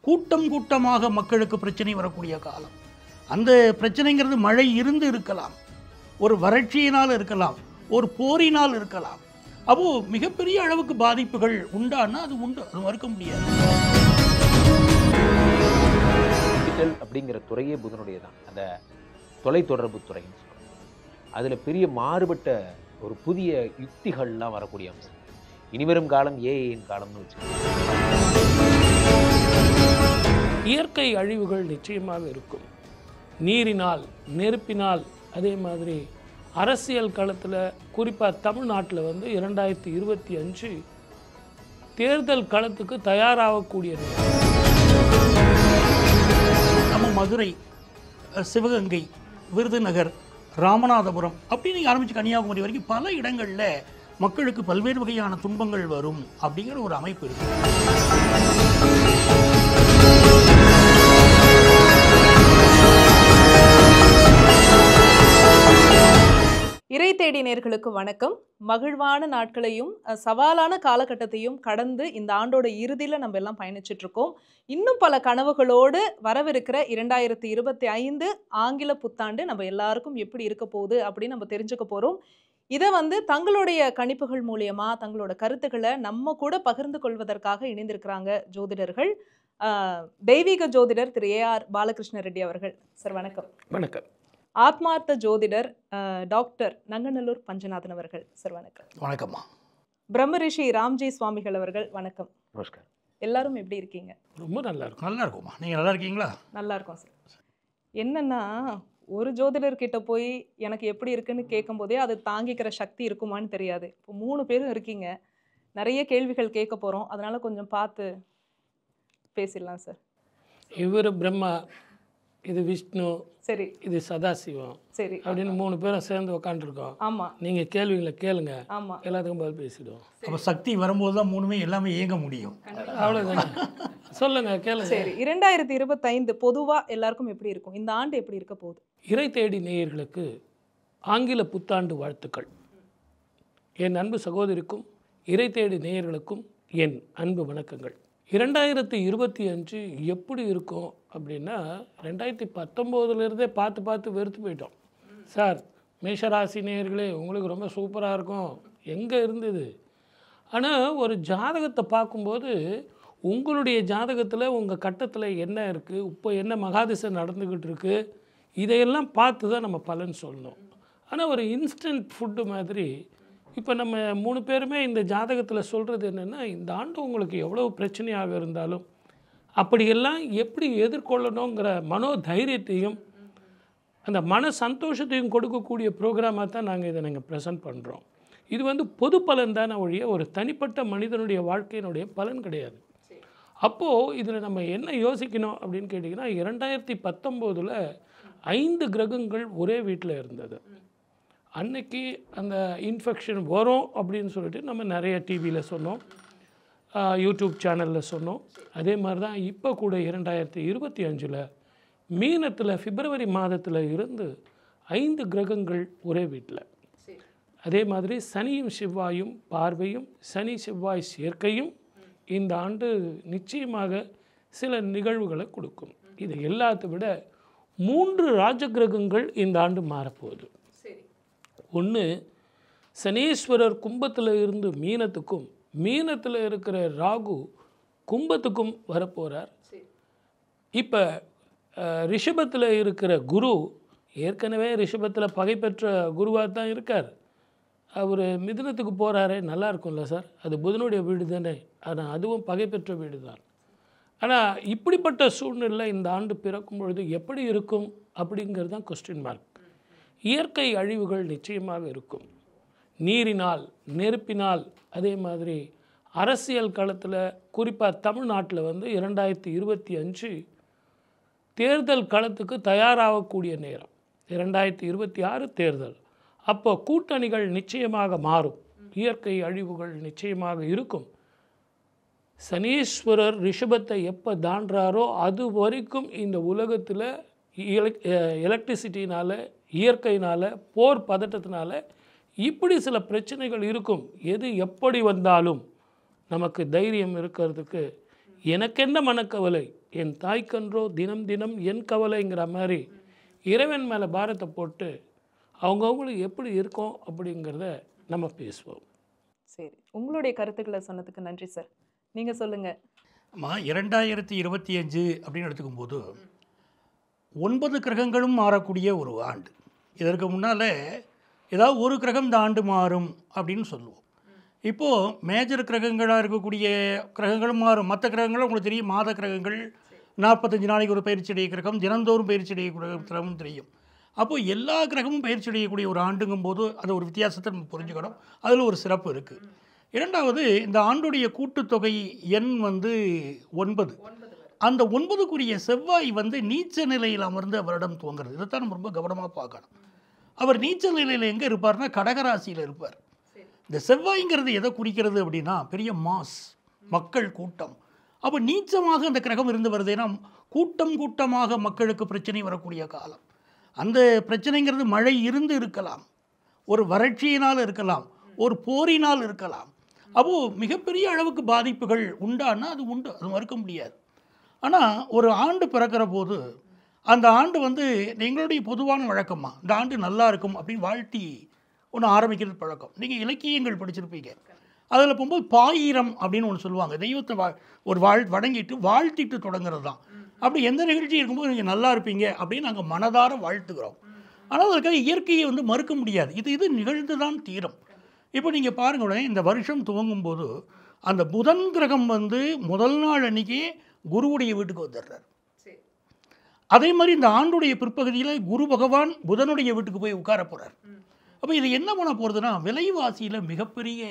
கூட்டம் கூட்டமாக மக்களுக்கு பிரச்சனை வரக்கூடிய காலம். அந்த பிரச்சனைங்கிறது மழை இருந்து இருக்கலாம், ஒரு வறட்சியினால் இருக்கலாம், ஒரு போரினால் இருக்கலாம். அப்போ மிகப்பெரிய அளவுக்கு பாதிப்புகள் உண்டானா அது உண்டு, அது மறுக்க முடியாது. டிஜிட்டல் அப்படிங்கிற துறையே புதனுடைய தான், அந்த தொலைத்தொடர்பு துறைன்னு சொல்கிறோம். அதில் பெரிய மாறுபட்ட ஒரு புதிய யுக்திகள்லாம் வரக்கூடிய அம்சம். இனிவரும் காலம் ஏஐயின் காலம்னு வச்சுக்கோங்க. இயற்கை அழிவுகள் நிச்சயமாக இருக்கும். நீரினால், நெருப்பினால், அதே மாதிரி அரசியல் களத்தில் குறிப்பாக தமிழ்நாட்டில் 2025 தேர்தல் களத்துக்கு தயாராகக்கூடிய நம்ம மதுரை, சிவகங்கை, விருதுநகர், ராமநாதபுரம் அப்படி நீங்கள் ஆரம்பித்து கன்னியாகுமரி வரைக்கும் பல இடங்களில் மக்களுக்கு பல்வேறு வகையான துன்பங்கள் வரும் அப்படிங்கிற ஒரு அமைப்பு இருக்குது. இறை தேடி நேயர்களுக்கு வணக்கம். மகிழ்வான நாட்களையும் சவாலான காலகட்டத்தையும் கடந்து இந்த ஆண்டோட இறுதியில் நம்ம எல்லாம் பயணிச்சுட்டு இருக்கோம். இன்னும் பல கனவுகளோடு வரவிருக்கிற 2025 ஆங்கில புத்தாண்டு நம்ம எல்லாருக்கும் எப்படி இருக்க போகுது அப்படின்னு நம்ம தெரிஞ்சுக்க போகிறோம். இதை தங்களுடைய கணிப்புகள் மூலியமா தங்களோட கருத்துக்களை நம்ம கூட பகிர்ந்து கொள்வதற்காக இணைந்திருக்கிறாங்க ஜோதிடர்கள். தெய்வீக ஜோதிடர் திரு ஏஆர் பாலகிருஷ்ண ரெட்டி அவர்கள். சார் வணக்கம். வணக்கம். ஆத்மார்த்த ஜோதிடர் டாக்டர் நங்கநல்லூர் பஞ்சநாதன் அவர்கள். சார் வணக்கம். வணக்கம்மா. பிரம்மரிஷி ராம்ஜி சுவாமிகள் அவர்கள். வணக்கம். நமஸ்காரம். எல்லாரும் எப்படி இருக்கீங்க? ரொம்ப நல்லா இருக்கும். நல்லா இருக்கும்மா. நீங்கள் நல்லா இருக்கீங்களா? நல்லா இருக்கும் சார். என்னன்னா, ஒரு ஜோதிடர்கிட்ட போய் எனக்கு எப்படி இருக்குன்னு கேட்கும் போதே அது தாங்கிக்கிற சக்தி இருக்குமான்னு தெரியாது. இப்போ 3 பேரும் இருக்கீங்க, நிறைய கேள்விகள் கேட்க போகிறோம். அதனால கொஞ்சம் பார்த்து பேசிடலாம் சார். இவர் பிரம்மா, இது விஷ்ணு, சரி, இது சதாசிவம், சரி அப்படின்னு 3 பேரும் சேர்ந்து உட்காந்துருக்கோம். ஆமாம், நீங்கள் கேள்விகளை கேளுங்க, ஆமாம், எல்லாத்துக்கும் பதில் பேசிடுவோம். அப்போ சக்தி வரும்போது தான் மூணுமே எல்லாமே இயங்க முடியும். அவ்வளோதானே? சொல்லுங்க, கேளுங்க. சரி. 2025 பொதுவாக எல்லாருக்கும் எப்படி இருக்கும்? இந்த ஆண்டு எப்படி இருக்க போகுது? இறை தேடி நேயர்களுக்கு ஆங்கில புத்தாண்டு வாழ்த்துக்கள். என் அன்பு சகோதரிக்கும் இறை தேடி நேயர்களுக்கும் என் அன்பு வணக்கங்கள். 2025 எப்படி இருக்கும் அப்படின்னா, 2019 பார்த்து பார்த்து வெறுத்து போயிட்டோம். சார், மேஷராசி நேயர்களே உங்களுக்கு ரொம்ப சூப்பராக இருக்கும், எங்கே இருந்தது? ஆனால் ஒரு ஜாதகத்தை பார்க்கும்போது உங்களுடைய ஜாதகத்தில் உங்கள் கட்டத்தில் என்ன இருக்குது, இப்போ என்ன மகாதிசை நடந்துக்கிட்டு இருக்குது, இதையெல்லாம் பார்த்து தான் நம்ம பலன் சொல்லணும். ஆனால் ஒரு இன்ஸ்டன்ட் ஃபுட்டு மாதிரி இப்போ நம்ம 3 பேருமே இந்த ஜாதகத்தில் சொல்கிறது என்னென்னா, இந்த ஆண்டு உங்களுக்கு எவ்வளோ பிரச்சனையாக இருந்தாலும் அப்படியெல்லாம் எப்படி எதிர்கொள்ளணுங்கிற மனோதைரியத்தையும் அந்த மன சந்தோஷத்தையும் கொடுக்கக்கூடிய ப்ரோக்ராமாக தான் நாங்கள் ப்ரெசென்ட் பண்ணுறோம். இது பொது பலன் தானே ஒழிய ஒரு தனிப்பட்ட மனிதனுடைய வாழ்க்கையினுடைய பலன் கிடையாது. அப்போது இதில் நம்ம என்ன யோசிக்கணும் அப்படின்னு கேட்டிங்கன்னா, 2019 5 கிரகங்கள் ஒரே வீட்டில் இருந்தது. அன்னைக்கு அந்த இன்ஃபெக்ஷன் வரும் அப்படின்னு சொல்லிட்டு நம்ம நிறைய டிவியில் சொன்னோம், யூடியூப் சேனலில் சொன்னோம். அதே மாதிரி தான் இப்போ கூட 2025 மீனத்தில் பிப்ரவரி மாதத்தில் இருந்து 5 கிரகங்கள் ஒரே வீட்டில். அதே மாதிரி சனியும் செவ்வாயும் பார்வையும் சனி செவ்வாய் சேர்க்கையும் இந்த ஆண்டு நிச்சயமாக சில நிகழ்வுகளை கொடுக்கும். இது எல்லாத்தை விட 3 ராஜகிரகங்கள் இந்த ஆண்டு மாறப்போகுது. ஒன்று, சனீஸ்வரர் கும்பத்தில் இருந்து மீனத்துக்கும், மீனத்தில் இருக்கிற ராகு கும்பத்துக்கும் வரப்போகிறார். இப்போ ரிஷபத்தில் இருக்கிற குரு, ஏற்கனவே ரிஷபத்தில் பகை பெற்ற குருவாக தான் இருக்கார், அவர் மிதுனத்துக்கு போகிறாரே, நல்லா இருக்கும்ல சார்? அது புதனுடைய வீடு தானே, ஆனால் அதுவும் பகை பெற்ற வீடு தான். ஆனால் இப்படிப்பட்ட சூழ்நிலை இந்த ஆண்டு பிறக்கும் பொழுது எப்படி இருக்கும் அப்படிங்கிறது தான் கொஸ்டின் மார்க். இயற்கை அழிவுகள் நிச்சயமாக இருக்கும். நீரினால், நெருப்பினால், அதே மாதிரி அரசியல் களத்தில் குறிப்பாக தமிழ்நாட்டில் 2025 தேர்தல் களத்துக்கு தயாராகக்கூடிய நேரம். 2026 தேர்தல். அப்போ கூட்டணிகள் நிச்சயமாக மாறும், இயற்கை அழிவுகள் நிச்சயமாக இருக்கும். சனீஸ்வரர் ரிஷபத்தை எப்போ தாண்டாரோ அது வரைக்கும் இந்த உலகத்தில் எலக்ட்ரிசிட்டினால், இயற்கையினால், போர் பதட்டத்தினால இப்படி சில பிரச்சனைகள் இருக்கும். எது எப்படி வந்தாலும் நமக்கு தைரியம் இருக்கிறதுக்கு எனக்கென்ன மனக்கவலை, என் தாய்க்கன்றோ தினம் தினம் என் கவலைங்கிற மாதிரி இறைவன் மேலே பாரத்தை போட்டு அவங்கவுங்களுக்கு எப்படி இருக்கும் அப்படிங்கிறத நம்ம பேசுவோம். சரி, உங்களுடைய கருத்துக்களை சொன்னதுக்கு நன்றி சார். நீங்க சொல்லுங்க. ஆமாம், 2025 அப்படின்னு எடுத்துக்கும்போது 9 கிரகங்களும் மாறக்கூடிய ஒரு ஆண்டு. இதற்கு முன்னால் ஏதாவது ஒரு கிரகம் இந்த ஆண்டு மாறும் அப்படின்னு சொல்லுவோம். இப்போது மேஜர் கிரகங்களாக இருக்கக்கூடிய கிரகங்களும் மாறும். மற்ற கிரகங்களும் உங்களுக்கு தெரியும், மாத கிரகங்கள் 45 நாளைக்கு ஒரு பயிற்சியடைய கிரகம், தினந்தோறும் பயிற்சியடைய கிரகம் தெரியும். அப்போது எல்லா கிரகமும் பயிற்சி அடையக்கூடிய ஒரு ஆண்டுங்கும் போது அது ஒரு வித்தியாசத்தை நம்ம புரிஞ்சுக்கணும். அதில் ஒரு சிறப்பு இருக்குது. இரண்டாவது, இந்த ஆண்டுடைய கூட்டுத்தொகை எண் 9. அந்த 9க்குரிய செவ்வாய் நீச்ச நிலையில் அமர்ந்து அவரிடம் துவங்குறது. இதைத்தான் நம்ம ரொம்ப கவனமாக பார்க்கணும். அவர் நீச்சல் நிலையில் எங்கே இருப்பார்னா கடகராசியில் இருப்பார். இந்த செவ்வாய்ங்கிறது எதை குறிக்கிறது அப்படின்னா பெரிய மாஸ், மக்கள் கூட்டம். அப்போ நீச்சமாக அந்த கிரகம் இருந்து வருது. ஏன்னா கூட்டம் கூட்டமாக மக்களுக்கு பிரச்சனை வரக்கூடிய காலம். அந்த பிரச்சனைங்கிறது மழை இருந்து இருக்கலாம், ஒரு வறட்சியினால் இருக்கலாம், ஒரு போரினால் இருக்கலாம். அப்போது மிகப்பெரிய அளவுக்கு பாதிப்புகள் உண்டானா அது உண்டு, அது மறுக்க முடியாது. ஆனால் ஒரு ஆண்டு பிறக்கிற போது அந்த ஆண்டு எங்களுடைய பொதுவான வழக்கமாக இந்த ஆண்டு நல்லா இருக்கும் அப்படின்னு வாழ்த்தி ஒன்று ஆரம்பிக்கிறது பழக்கம். நீங்கள் இலக்கியங்கள் படிச்சிருப்பீங்க. அதில் போகும்போது பாயிரம் அப்படின்னு ஒன்று சொல்லுவாங்க. தெய்வத்தை ஒரு வணங்கிட்டு வாழ்த்திட்டு தொடங்குறது தான். அப்படி எந்த நிகழ்ச்சி இருக்கும்போது நீங்கள் நல்லா இருப்பீங்க அப்படின்னு நாங்கள் மனதார வாழ்த்துக்கிறோம். ஆனால் அதுக்காக இயற்கையை மறுக்க முடியாது. இது நிகழ்ந்து தான் தீரும். இப்போ நீங்கள் பாருங்களேன், இந்த வருஷம் துவங்கும்போது அந்த புதன் கிரகம் முதல் நாள் அன்றைக்கே குருவுடைய வீட்டுக்கு வந்துடுறார். அதே மாதிரி இந்த ஆண்டுடைய பிற்பகுதியில் குரு பகவான் புதனுடைய வீட்டுக்கு போய் உட்கார போகிறார். அப்போ இது என்ன பண்ண போகிறதுனா விலைவாசியில் மிகப்பெரிய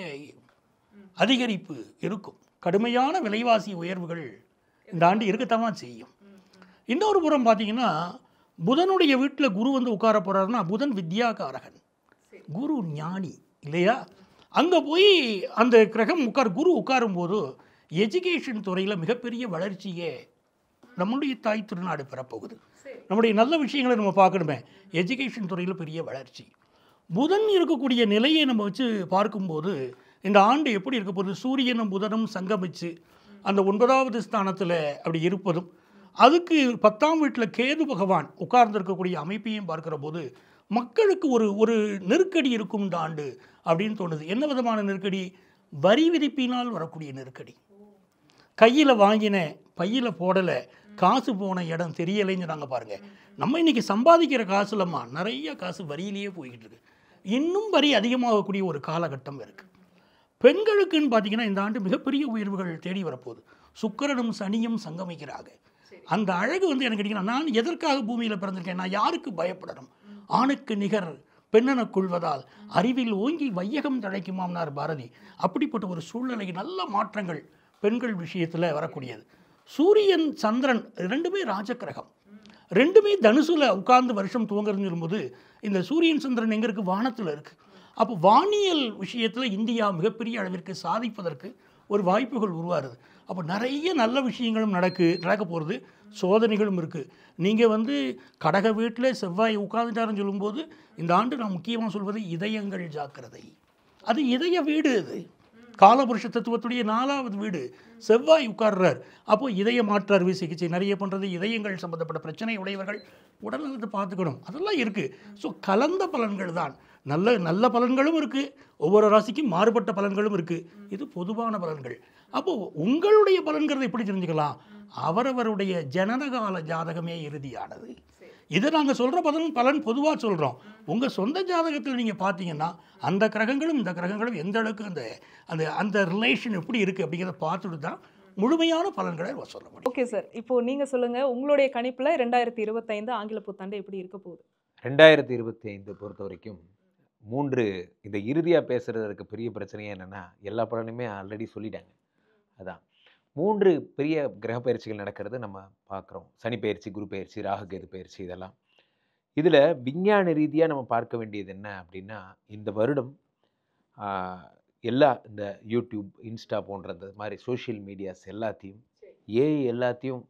அதிகரிப்பு இருக்கும். கடுமையான விலைவாசி உயர்வுகள் இந்த ஆண்டு இருக்கத்தான் செய்யும். இன்னொரு புறம் பார்த்தீங்கன்னா, புதனுடைய வீட்டில் குரு உட்கார போகிறாருன்னா புதன் வித்யாகாரகன், குரு ஞானி இல்லையா? அங்கே போய் அந்த கிரகம் குரு உட்காரும்போது எஜுகேஷன் துறையில் மிகப்பெரிய வளர்ச்சியே நம்முடைய தாய் திருநாடு பெறப்போகுது. நம்முடைய நல்ல விஷயங்களை நம்ம பார்க்கணுமே. எஜுகேஷன் துறையில் பெரிய வளர்ச்சி. புதன் இருக்கக்கூடிய நிலையை நம்ம வச்சு பார்க்கும்போது இந்த ஆண்டு எப்படி இருக்க போகுது? சூரியனும் புதனும் சங்கமித்து அந்த 9வது ஸ்தானத்தில் அப்படி இருப்பதும், அதுக்கு 10ஆம் வீட்டில் கேது பகவான் உட்கார்ந்துருக்கக்கூடிய அமைப்பையும் பார்க்குற போது மக்களுக்கு ஒரு நெருக்கடி இருக்கும் இந்த ஆண்டு அப்படின்னு தோணுது. என்ன விதமான நெருக்கடி? வரி விதிப்பினால் வரக்கூடிய நெருக்கடி. கையில் வாங்கின பையில் போடலை, காசு போன இடம் தெரியலைன்னு நாங்கள் பாருங்கள். நம்ம இன்றைக்கி சம்பாதிக்கிற காசு இல்லைம்மா, நிறைய காசு வரியிலேயே போய்கிட்டு இருக்கு. இன்னும் வரி அதிகமாகக்கூடிய ஒரு காலகட்டம் இருக்குது. பெண்களுக்குன்னு பார்த்தீங்கன்னா இந்த ஆண்டு மிகப்பெரிய உயர்வுகள் தேடி வரப்போகுது. சுக்கிரனும் சனியும் சங்கமிக்கிறாங்க. அந்த அழகு எனக்கு கேட்டிங்கன்னா, நான் எதற்காக பூமியில் பிறந்திருக்கேன்? நான் யாருக்கு பயப்படணும்? ஆணுக்கு நிகர் பெண்ணெனக் கொள்வதால் அறிவில் ஓங்கி வையகம் தழைக்குமாம்னார் பாரதி. அப்படிப்பட்ட ஒரு சூழ்நிலை, நல்ல மாற்றங்கள் பெண்கள் விஷயத்தில் வரக்கூடியது. சூரியன் சந்திரன் ரெண்டுமே ராஜக்கிரகம், ரெண்டுமே தனுசுல உட்கார்ந்து வருஷம் துவங்குறதுன்னு சொல்லும்போது இந்த சூரியன் சந்திரன் எங்கே இருக்குது? வானத்தில் இருக்குது. அப்போ வானியல் விஷயத்தில் இந்தியா மிகப்பெரிய அளவிற்கு சாதிப்பதற்கு ஒரு வாய்ப்புகள் உருவாருது. அப்போ நிறைய நல்ல விஷயங்களும் நடக்க போகிறது, சோதனைகளும் இருக்குது. நீங்கள் கடக வீட்டில் செவ்வாய் உட்கார்ந்துட்டாருன்னு சொல்லும்போது இந்த ஆண்டு நான் முக்கியமாக சொல்வது இதயங்கள் ஜாக்கிரதை. அது இதய வீடு, அது காலபுருஷ தத்துவத்துடைய 4வது வீடு. செவ்வாய் உட்கார்றார். அப்போது இதய மாற்று அறுவை சிகிச்சை நிறைய பண்ணுறது, இதயங்கள் சம்மந்தப்பட்ட பிரச்சனை உடையவர்கள் உடல்நலத்தை பார்த்துக்கணும், அதெல்லாம் இருக்குது. ஸோ கலந்த பலன்கள் தான். நல்ல பலன்களும் இருக்குது, ஒவ்வொரு ராசிக்கும் மாறுபட்ட பலன்களும் இருக்குது. இது பொதுவான பலன்கள். அப்போது உங்களுடைய பலன்கிறத எப்படி தெரிஞ்சுக்கலாம்? அவரவருடைய ஜனனகால ஜாதகமே இறுதியானது. இதை நாங்கள் சொல்கிற பலன் பொதுவாக சொல்கிறோம். உங்கள் சொந்த ஜாதகத்தில் நீங்கள் பார்த்தீங்கன்னா அந்த கிரகங்களும் இந்த கிரகங்களும் எந்த அளவுக்கு அந்த அந்த ரிலேஷன் எப்படி இருக்குது அப்படிங்கிறத பார்த்துட்டு தான் முழுமையான பலன்களை சொல்ல முடியும். ஓகே சார், இப்போது நீங்கள் சொல்லுங்கள், உங்களுடைய கணிப்பில் 2025 ஆங்கில புத்தாண்டு எப்படி இருக்க போகுது? 2025 பொறுத்த வரைக்கும் 3 இந்த இறுதியாக பேசுகிறதுக்கு பெரிய பிரச்சனையே என்னென்னா, எல்லா பலனுமே ஆல்ரெடி சொல்லிட்டாங்க. அதான் 3 பெரிய கிரக பயிற்சிகள் நடக்கிறது நம்ம பார்க்குறோம். சனி பயிற்சி, குரு பயிற்சி, ராகுகேது பயிற்சி. இதெல்லாம் இதில் விஞ்ஞான ரீதியாக நம்ம பார்க்க வேண்டியது என்ன அப்படின்னா, இந்த வருடம் இந்த யூடியூப், இன்ஸ்டா போன்றது மாதிரி சோஷியல் மீடியாஸ் எல்லாத்தையும் எல்லாத்தையும்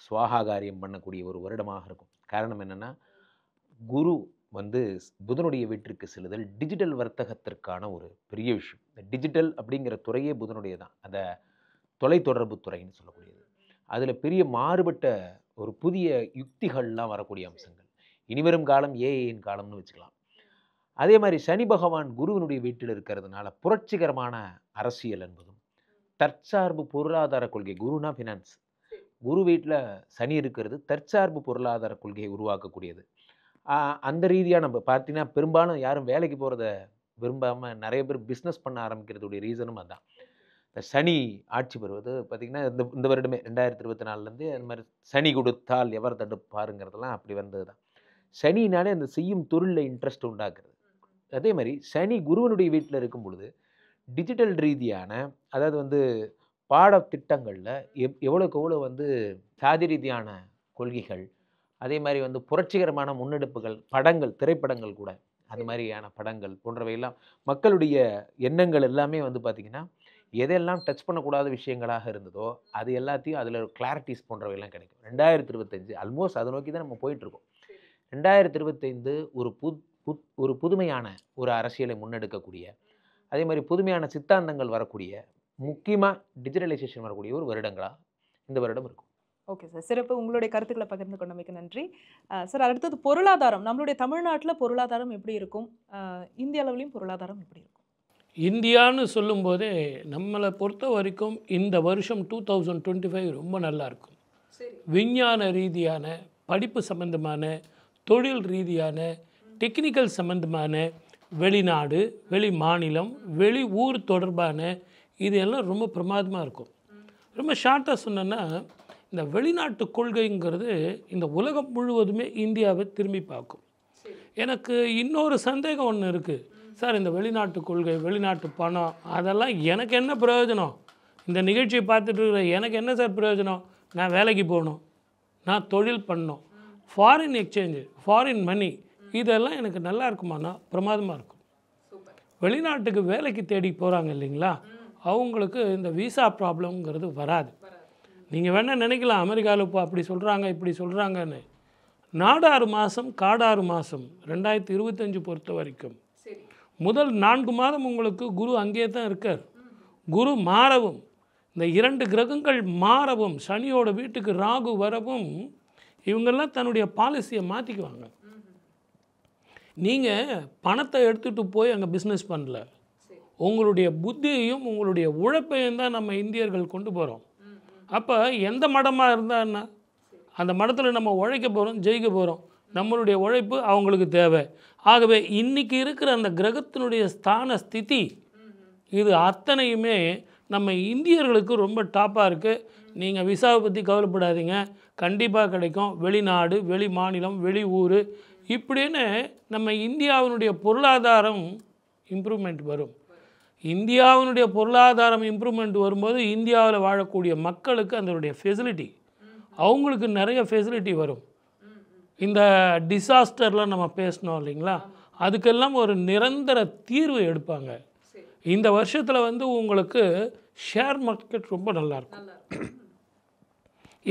சுவாகாரியம் பண்ணக்கூடிய ஒரு வருடமாக இருக்கும். காரணம் என்னென்னா, குரு புதனுடைய வீட்டிற்கு செல்லுதல் டிஜிட்டல் வர்த்தகத்திற்கான ஒரு பெரிய விஷயம். இந்த டிஜிட்டல் அப்படிங்கிற துறையே புதனுடைய தான். அந்த தொலைத்தொடர்புத்துறைன்னு சொல்லக்கூடியது. அதில் பெரிய மாறுபட்ட ஒரு புதிய யுக்திகள்லாம் வரக்கூடிய அம்சங்கள். இனிவரும் காலம் ஏஐயின் காலம்னு வச்சுக்கலாம். அதே மாதிரி சனி பகவான் குருவினுடைய வீட்டில் இருக்கிறதுனால புரட்சிகரமான அரசியல் என்பதும் தற்சார்பு பொருளாதார கொள்கை, குருனா ஃபினான்ஸ், குரு வீட்டில் சனி இருக்கிறது தற்சார்பு பொருளாதார கொள்கையை உருவாக்கக்கூடியது. அந்த ரீதியாக நம்ம பார்த்தீங்கன்னா பெரும்பாலும் யாரும் வேலைக்கு போகிறத விரும்பாமல் நிறைய பேர் பிஸ்னஸ் பண்ண ஆரம்பிக்கிறதுடைய ரீசனும் அதுதான். இந்த சனி ஆட்சி பெறுவது பார்த்திங்கன்னா இந்த வருடமே 2024 அந்த மாதிரி சனி கொடுத்தால் எவர் தடுப்பாருங்கிறதெல்லாம் அப்படி வந்தது தான். சனினாலே அந்த செய்யும் தொழிலில் இன்ட்ரெஸ்ட் உண்டாக்குறது. அதே மாதிரி சனி குருவனுடைய வீட்டில் இருக்கும் பொழுது டிஜிட்டல் ரீதியான, அதாவது பாடத்திட்டங்களில் எவ்வளோக்கு எவ்வளோ சாதி ரீதியான கொள்கைகள், அதே மாதிரி புரட்சிகரமான முன்னெடுப்புகள், படங்கள், திரைப்படங்கள் கூட அது மாதிரியான படங்கள் போன்றவையெல்லாம் மக்களுடைய எண்ணங்கள் எல்லாமே பார்த்திங்கன்னா எதெல்லாம் டச் பண்ணக்கூடாத விஷயங்களாக இருந்ததோ அது எல்லாத்தையும் அதில் கிளாரிட்டிஸ் போன்றவையெல்லாம் கிடைக்கும். 2025 ஆல்மோஸ்ட் அதை நோக்கி தான் நம்ம போயிட்டுருக்கோம். 2025 ஒரு புதுமையான ஒரு அரசியலை முன்னெடுக்கக்கூடிய, அதே மாதிரி புதுமையான சித்தாந்தங்கள் வரக்கூடிய, முக்கியமாக டிஜிட்டலைசேஷன் வரக்கூடிய ஒரு வருடங்களாக இந்த வருடம் இருக்கும். ஓகே சார், சிறப்பு. உங்களுடைய கருத்துக்களை பகிர்ந்து கொண்டமைக்கு நன்றி சார். அடுத்தது பொருளாதாரம். நம்மளுடைய தமிழ்நாட்டில் பொருளாதாரம் எப்படி இருக்கும், இந்திய அளவுலையும் பொருளாதாரம் எப்படி இருக்கும்? இந்தியான்னு சொல்லும்போதே நம்மளை பொறுத்த வரைக்கும் இந்த வருஷம் 2025 ரொம்ப நல்லா இருக்கும். விஞ்ஞான ரீதியான, படிப்பு சம்பந்தமான, தொழில் ரீதியான, டெக்னிக்கல் சம்பந்தமான, வெளிநாடு, வெளி மாநிலம், வெளி ஊர் தொடர்பான இது எல்லாம் ரொம்ப பிரமாதமாக இருக்கும். ரொம்ப ஷார்ட்டாக சொன்னேன்னா, இந்த வெளிநாட்டு கொள்கைங்கிறது இந்த உலகம் முழுவதுமே இந்தியாவை திரும்பி பார்க்கும். எனக்கு இன்னொரு சந்தேகம் ஒன்று இருக்குது சார். இந்த வெளிநாட்டு கொள்கை, வெளிநாட்டு பணம், அதெல்லாம் எனக்கு என்ன பிரயோஜனம்? இந்த நிகழ்ச்சியை பார்த்துட்டு இருக்கிற எனக்கு என்ன சார் பிரயோஜனம்? நான் வேலைக்கு போகணும், நான் தொழில் பண்ணணும், ஃபாரின் எக்ஸ்சேஞ்சு, ஃபாரின் மணி, இதெல்லாம் எனக்கு நல்லா இருக்குமானா பிரமாதமாக இருக்கும். வெளிநாட்டுக்கு வேலைக்கு தேடி போகிறாங்க இல்லைங்களா, அவங்களுக்கு இந்த விசா ப்ராப்ளம்ங்கிறது வராது. நீங்கள் வேணால் நினைக்கலாம் அமெரிக்காவில் இப்போ அப்படி சொல்கிறாங்க இப்படி சொல்கிறாங்கன்னு. நாடாறு மாதம் காடாறு மாதம் 2025 பொறுத்த வரைக்கும் முதல் 4 மாதம் உங்களுக்கு குரு அங்கே தான் இருக்கார். குரு மாறவும், இந்த 2 கிரகங்கள் மாறவும், சனியோட வீட்டுக்கு ராகு வரவும், இவங்கெல்லாம் தன்னுடைய பாலிசியை மாற்றிக்குவாங்க. நீங்கள் பணத்தை எடுத்துகிட்டு போய் அங்கே பிஸ்னஸ் பண்ணல, உங்களுடைய புத்தியையும் உங்களுடைய உழைப்பையும் தான் நம்ம இந்தியர்கள் கொண்டு போகிறோம். அப்போ எந்த மடமாக இருந்தான்னா அந்த மடத்தில் நம்ம உழைக்க போகிறோம், ஜெயிக்க போகிறோம். நம்மளுடைய உழைப்பு அவங்களுக்கு தேவை. ஆகவே இன்றைக்கி இருக்கிற அந்த கிரகத்தினுடைய ஸ்தான ஸ்திதி இது அத்தனையுமே நம்ம இந்தியர்களுக்கு ரொம்ப டாப்பாக இருக்குது. நீங்கள் விசாவை பற்றி கவலைப்படாதீங்க, கண்டிப்பாக கிடைக்கும். வெளிநாடு, வெளி மாநிலம், வெளி ஊர், இப்படின்னு நம்ம இந்தியாவினுடைய பொருளாதாரம் இம்ப்ரூவ்மெண்ட் வரும். இந்தியாவினுடைய பொருளாதாரம் இம்ப்ரூவ்மெண்ட் வரும்போது இந்தியாவில் வாழக்கூடிய மக்களுக்கு அதனுடைய ஃபெசிலிட்டி, அவங்களுக்கு நிறைய ஃபெசிலிட்டி வரும். இந்த டிசாஸ்டர்லாம் நம்ம பேசணும் இல்லைங்களா, அதுக்கெல்லாம் ஒரு நிரந்தர தீர்வு எடுப்பாங்க. இந்த வருஷத்தில் உங்களுக்கு ஷேர் மார்க்கெட் ரொம்ப நல்லாயிருக்கும்.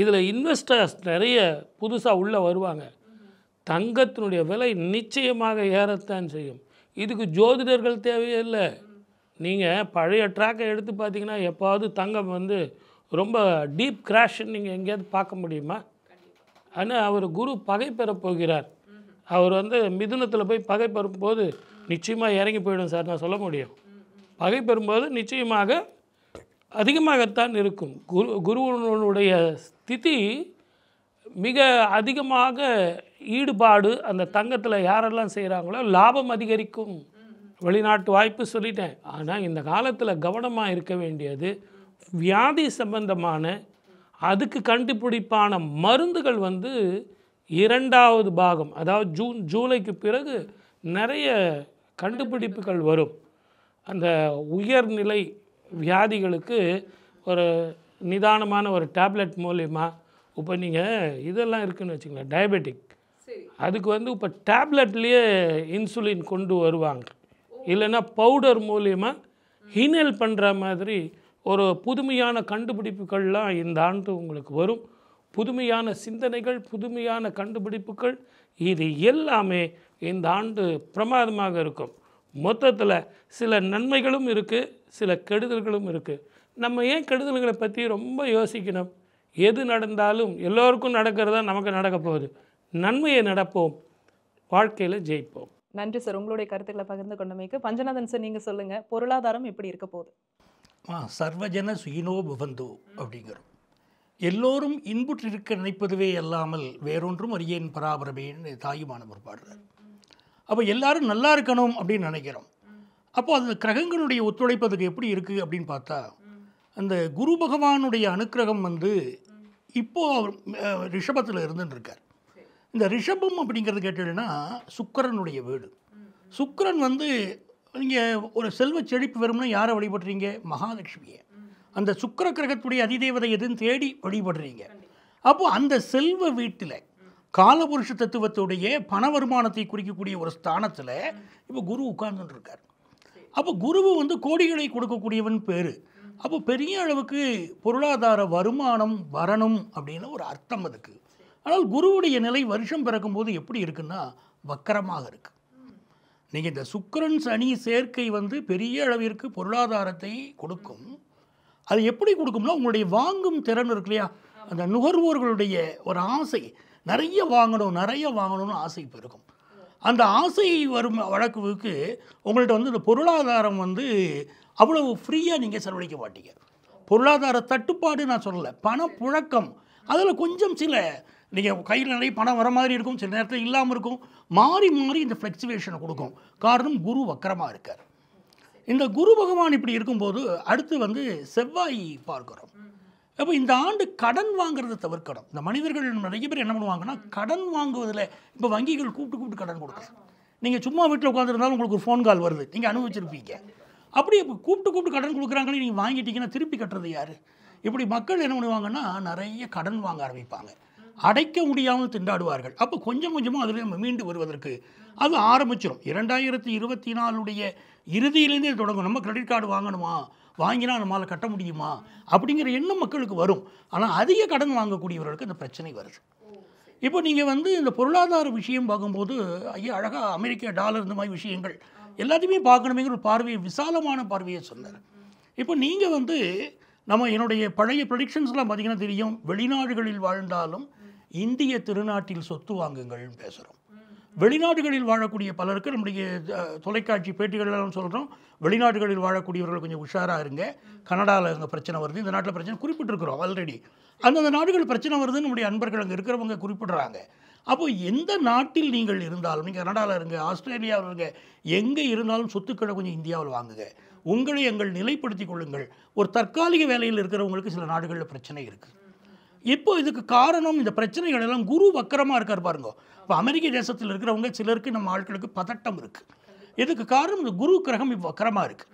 இதில் இன்வெஸ்டர்ஸ் நிறைய புதுசாக உள்ளே வருவாங்க. தங்கத்தினுடைய விலை நிச்சயமாக ஏறத்தான் செய்யும். இதுக்கு ஜோதிடர்கள் தேவையில்லை. நீங்கள் பழைய ட்ராக்கை எடுத்து பார்த்தீங்கன்னா எப்போது தங்கம் ரொம்ப டீப் கிராஷ்ன்னு நீங்கள் எங்கேயாவது பார்க்க முடியுமா? ஆனால் அவர் குரு பகை பெறப் போகிறார். அவர் மிதுனத்தில் போய் பகை பெறும்போது நிச்சயமாக இறங்கி போயிடும் சார், நான் சொல்ல முடியும். பகை பெறும்போது நிச்சயமாக அதிகமாகத்தான் இருக்கும். குருவனுடைய ஸ்திதி மிக அதிகமாக ஈடுபாடு அந்த தங்கத்தில் யாரெல்லாம் செய்கிறாங்களோ லாபம் அதிகரிக்கும். வெளிநாட்டு வாய்ப்பு சொல்லிட்டேன். ஆனால் இந்த காலத்தில் கவனமாக இருக்க வேண்டியது வியாதி சம்பந்தமான, அதுக்கு கண்டுபிடிப்பான மருந்துகள் 2வது பாகம், அதாவது ஜூலைக்கு பிறகு நிறைய கண்டுபிடிப்புகள் வரும். அந்த உயர்நிலை வியாதிகளுக்கு ஒரு நிதானமான ஒரு டேப்லெட் மூலிமா, இப்போ நீங்கள் இதெல்லாம் இருக்குதுன்னு வச்சுங்களேன், டயபெட்டிக், அதுக்கு இப்போ டேப்லெட்லேயே இன்சுலின் கொண்டு வருவாங்க. இல்லைன்னா பவுடர் மூலிமா ஹீனல் பண்ணுற மாதிரி ஒரு புதுமையான கண்டுபிடிப்புகள்லாம் இந்த ஆண்டு உங்களுக்கு வரும். புதுமையான சிந்தனைகள், புதுமையான கண்டுபிடிப்புகள், இது எல்லாமே இந்த ஆண்டு பிரமாதமாக இருக்கும். மொத்தத்தில் சில நன்மைகளும் இருக்குது, சில கெடுதல்களும் இருக்குது. நம்ம ஏன் கெடுதல்களை பற்றி ரொம்ப யோசிக்கணும்? எது நடந்தாலும் எல்லோருக்கும் நடக்கிறதா நமக்கு நடக்க போகுது. நன்மையை நடப்போம், வாழ்க்கையில் ஜெயிப்போம். நன்றி சார், உங்களுடைய கருத்துக்களை பகிர்ந்து கொண்டமைக்கு. பஞ்சநாதன் சார், நீங்கள் சொல்லுங்கள், பொருளாதாரம் எப்படி இருக்க போகுது? சர்வஜன சுயினோ புவந்தோ அப்படிங்கிறோம். எல்லோரும் இன்புற்றிருக்க நினைப்பதுவே அல்லாமல் வேறொன்றும் அறியேன் பராபரமேன்னு தாயுமானவர் பாடுறார். அப்போ எல்லாரும் நல்லா இருக்கணும் அப்படின்னு நினைக்கிறோம். அப்போ அந்த கிரகங்களுடைய ஒத்துழைப்பதுக்கு எப்படி இருக்குது அப்படின்னு பார்த்தா, அந்த குரு பகவானுடைய அனுக்கிரகம் வந்து இப்போது ரிஷபத்தில் இருந்துன்னு இருக்கார். இந்த ரிஷபம் அப்படிங்கிறது கேட்டீங்கன்னா சுக்கிரனுடைய வீடு. சுக்கிரன் வந்து நீங்கள் ஒரு செல்வ செழிப்பு வரும்னா யாரை வழிபடுறீங்க? மகாலட்சுமியை. அந்த சுக்கிர கிரகத்துடைய அதிதேவதை எதுன்னு தேடி வழிபடுறீங்க. அப்போது அந்த செல்வ வீட்டில் காலபுருஷ தத்துவத்துடைய பண வருமானத்தை குறிக்கக்கூடிய ஒரு ஸ்தானத்தில் இப்போ குரு உட்கார்ந்துட்டு இருக்கார். அப்போ குருவு வந்து கோடிகளை கொடுக்கக்கூடியவன் பேர். அப்போ பெரிய அளவுக்கு பொருளாதார வருமானம் வரணும் அப்படின்னு ஒரு அர்த்தம் அதுக்கு. ஆனால் குருவுடைய நிலை வருஷம் பிறக்கும்போது எப்படி இருக்குன்னா வக்கரமாக இருக்குது. நீங்கள் இந்த சுக்கிரன் சனி சேர்க்கை வந்து பெரிய அளவிற்கு பொருளாதாரத்தை கொடுக்கும். அது எப்படி கொடுக்கும்னா உங்களுடைய வாங்கும் திறன் இருக்கு இல்லையா, அந்த நுகர்வோர்களுடைய ஒரு ஆசை, நிறைய வாங்கணும்னு ஆசை பெருகும். அந்த ஆசை வரும் வழக்குக்கு உங்கள்கிட்ட வந்து இந்த பொருளாதாரம் வந்து அவ்வளவு ஃப்ரீயாக நீங்கள் செலவழிக்க மாட்டீங்க. பொருளாதார தட்டுப்பாடு நான் சொல்லலை, பணப்புழக்கம் அதில் கொஞ்சம் சில நீங்கள் கையில் நிறைய பணம் வர மாதிரி இருக்கும், சில நேரத்தில் இல்லாமல் இருக்கும், மாறி மாறி இந்த ஃப்ளக்சுவேஷனை கொடுக்கும். காரணம் குரு வக்கரமாக இருக்கார். இந்த குரு பகவான் இப்படி இருக்கும்போது அடுத்து வந்து செவ்வாய் பார்க்குறோம். அப்போ இந்த ஆண்டு கடன் வாங்குறதை தவிர்க்கணும். இந்த மனிதர்கள் நிறைய பேர் என்ன பண்ணுவாங்கன்னா கடன் வாங்குவதில் இப்போ வங்கிகள் கூப்பிட்டு கடன் கொடுக்குறது. நீங்கள் சும்மா வீட்டில் உட்காந்துருந்தாலும் உங்களுக்கு ஒரு ஃபோன் கால் வருது, நீங்கள் அனுபவிச்சிருப்பீங்க. அப்படி இப்போ கூப்பிட்டு கடன் கொடுக்குறாங்களே, நீங்கள் வாங்கிட்டீங்கன்னா திருப்பி கட்டுறது யார்? இப்படி மக்கள் என்ன பண்ணுவாங்கன்னா நிறைய கடன் வாங்க ஆரம்பிப்பாங்க, அடைக்க முடியாமல் திண்டாடுவார்கள். அப்போ கொஞ்சம் கொஞ்சமாக அதில் நம்ம மீண்டு வருவதற்கு அது ஆரம்பிச்சிடும். 2024 இறுதியிலேருந்தே தொடங்கும். நம்ம கிரெடிட் கார்டு வாங்கணுமா, வாங்கினா நம்மளால் கட்ட முடியுமா அப்படிங்கிற எண்ணம் மக்களுக்கு வரும். ஆனால் அதிக கடன் வாங்கக்கூடியவர்களுக்கு இந்த பிரச்சனை வருது. இப்போ நீங்கள் வந்து இந்த பொருளாதார விஷயம் பார்க்கும்போது ஐயா அழகாக அமெரிக்கா டாலர் இந்த மாதிரி விஷயங்கள் எல்லாத்தையுமே பார்க்கணுமேங்கிற ஒரு பார்வையை, விசாலமான பார்வையை சொன்னார். இப்போ நீங்கள் வந்து என்னுடைய பழைய ப்ரெடிக்ஷன்ஸ்லாம் பார்த்திங்கன்னா தெரியும், வெளிநாடுகளில் வாழ்ந்தாலும் இந்திய திருநாட்டில் சொத்து வாங்குங்கள்னு பேசுகிறோம். வெளிநாடுகளில் வாழக்கூடிய பலருக்கு நம்முடைய தொலைக்காட்சி பேட்டிகளெல்லாம் சொல்கிறோம், வெளிநாடுகளில் வாழக்கூடியவர்கள் கொஞ்சம் உஷாராக இருங்க, கனடாவில் அங்கே பிரச்சனை வருது, இந்த நாட்டில் பிரச்சனை குறிப்பிட்டிருக்கிறோம் ஆல்ரெடி. அந்தந்த நாடுகள் பிரச்சனை வருதுன்னு நம்முடைய அன்பர்கள் அங்கே இருக்கிறவங்க குறிப்பிடுறாங்க. அப்போது எந்த நாட்டில் நீங்கள் இருந்தாலும், நீங்கள் கனடாவில் இருங்க, ஆஸ்திரேலியாவில் இருங்க, எங்கே இருந்தாலும் சொத்துக்களை கொஞ்சம் இந்தியாவில் வாங்குங்க, உங்களை எங்கள் நிலைப்படுத்தி கொள்ளுங்கள். ஒரு தற்காலிக வேலையில் இருக்கிறவங்களுக்கு சில நாடுகளில் பிரச்சனை இருக்குது. இப்போ இதுக்கு காரணம் இந்த பிரச்சனைகள் எல்லாம் குரு வக்கரமாக இருக்கார் பாருங்க. இப்போ அமெரிக்க தேசத்தில் இருக்கிறவங்க சிலருக்கு நம்ம ஆட்களுக்கு பதட்டம் இருக்குது. இதுக்கு காரணம் இந்த குரு கிரகம் வக்கரமாக இருக்குது.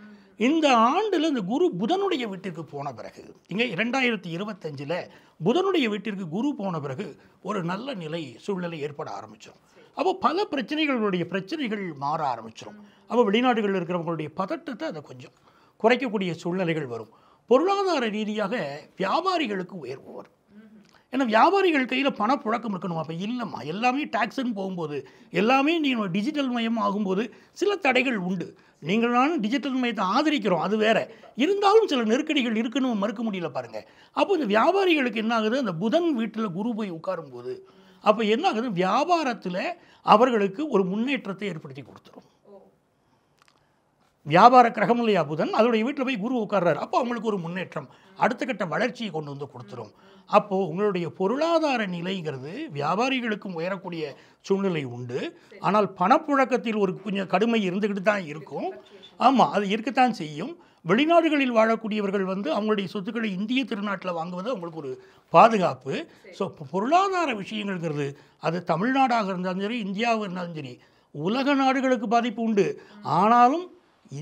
இந்த ஆண்டில் இந்த குரு புதனுடைய வீட்டிற்கு போன பிறகு, இங்கே 2025 புதனுடைய வீட்டிற்கு குரு போன பிறகு ஒரு நல்ல சூழ்நிலை ஏற்பட ஆரம்பிச்சிடும். அப்போ பல பிரச்சனைகள் மாற ஆரம்பிச்சிடும். அப்போ வெளிநாடுகளில் இருக்கிறவங்களுடைய பதட்டத்தை அதை கொஞ்சம் குறைக்கக்கூடிய சூழ்நிலைகள் வரும். பொருளாதார ரீதியாக வியாபாரிகளுக்கு உயர்வு வரும். ஏன்னா வியாபாரிகள் கையில் பணப்புழக்கம் இருக்கணும். அப்போ இல்லைம்மா, எல்லாமே டேக்ஸ்ன்னு போகும்போது, எல்லாமே நீங்கள் டிஜிட்டல் மயம் ஆகும்போது சில தடைகள் உண்டு. நீங்கள் நானும் டிஜிட்டல் மயத்தை ஆதரிக்கிறோம், அது வேறு. இருந்தாலும் சில நெருக்கடிகள் இருக்குன்னு மறுக்க முடியல பாருங்கள். அப்போ இந்த வியாபாரிகளுக்கு என்ன ஆகுது, அந்த புதன் வீட்டில் குரு போய் உட்காரும்போது அப்போ என்ன ஆகுது, வியாபாரத்தில் அவர்களுக்கு ஒரு முன்னேற்றத்தை ஏற்படுத்தி கொடுத்துரும். வியாபார கிரகம் இல்லையா புதன், அதோடைய வீட்டில் போய் குரு உட்கார்றாரு. அப்போ அவங்களுக்கு ஒரு முன்னேற்றம், அடுத்த கட்ட வளர்ச்சியை கொண்டு வந்து கொடுத்துரும். அப்போது உங்களுடைய பொருளாதார நிலைங்கிறது வியாபாரிகளுக்கும் உயரக்கூடிய சூழ்நிலை உண்டு. ஆனால் பணப்புழக்கத்தில் ஒரு கொஞ்சம் கடுமை இருந்துக்கிட்டு தான் இருக்கும். ஆமாம், அது இருக்கத்தான் செய்யும். வெளிநாடுகளில் வாழக்கூடியவர்கள் வந்து அவங்களுடைய சொத்துக்களை இந்திய திருநாட்டில் வாங்குவது அவங்களுக்கு ஒரு பாதுகாப்பு. ஸோ பொருளாதார விஷயங்கள்ங்கிறது அது தமிழ்நாடாக இருந்தாலும் சரி, இந்தியாவாக இருந்தாலும் சரி, உலக நாடுகளுக்கு பாதிப்பு உண்டு. ஆனாலும்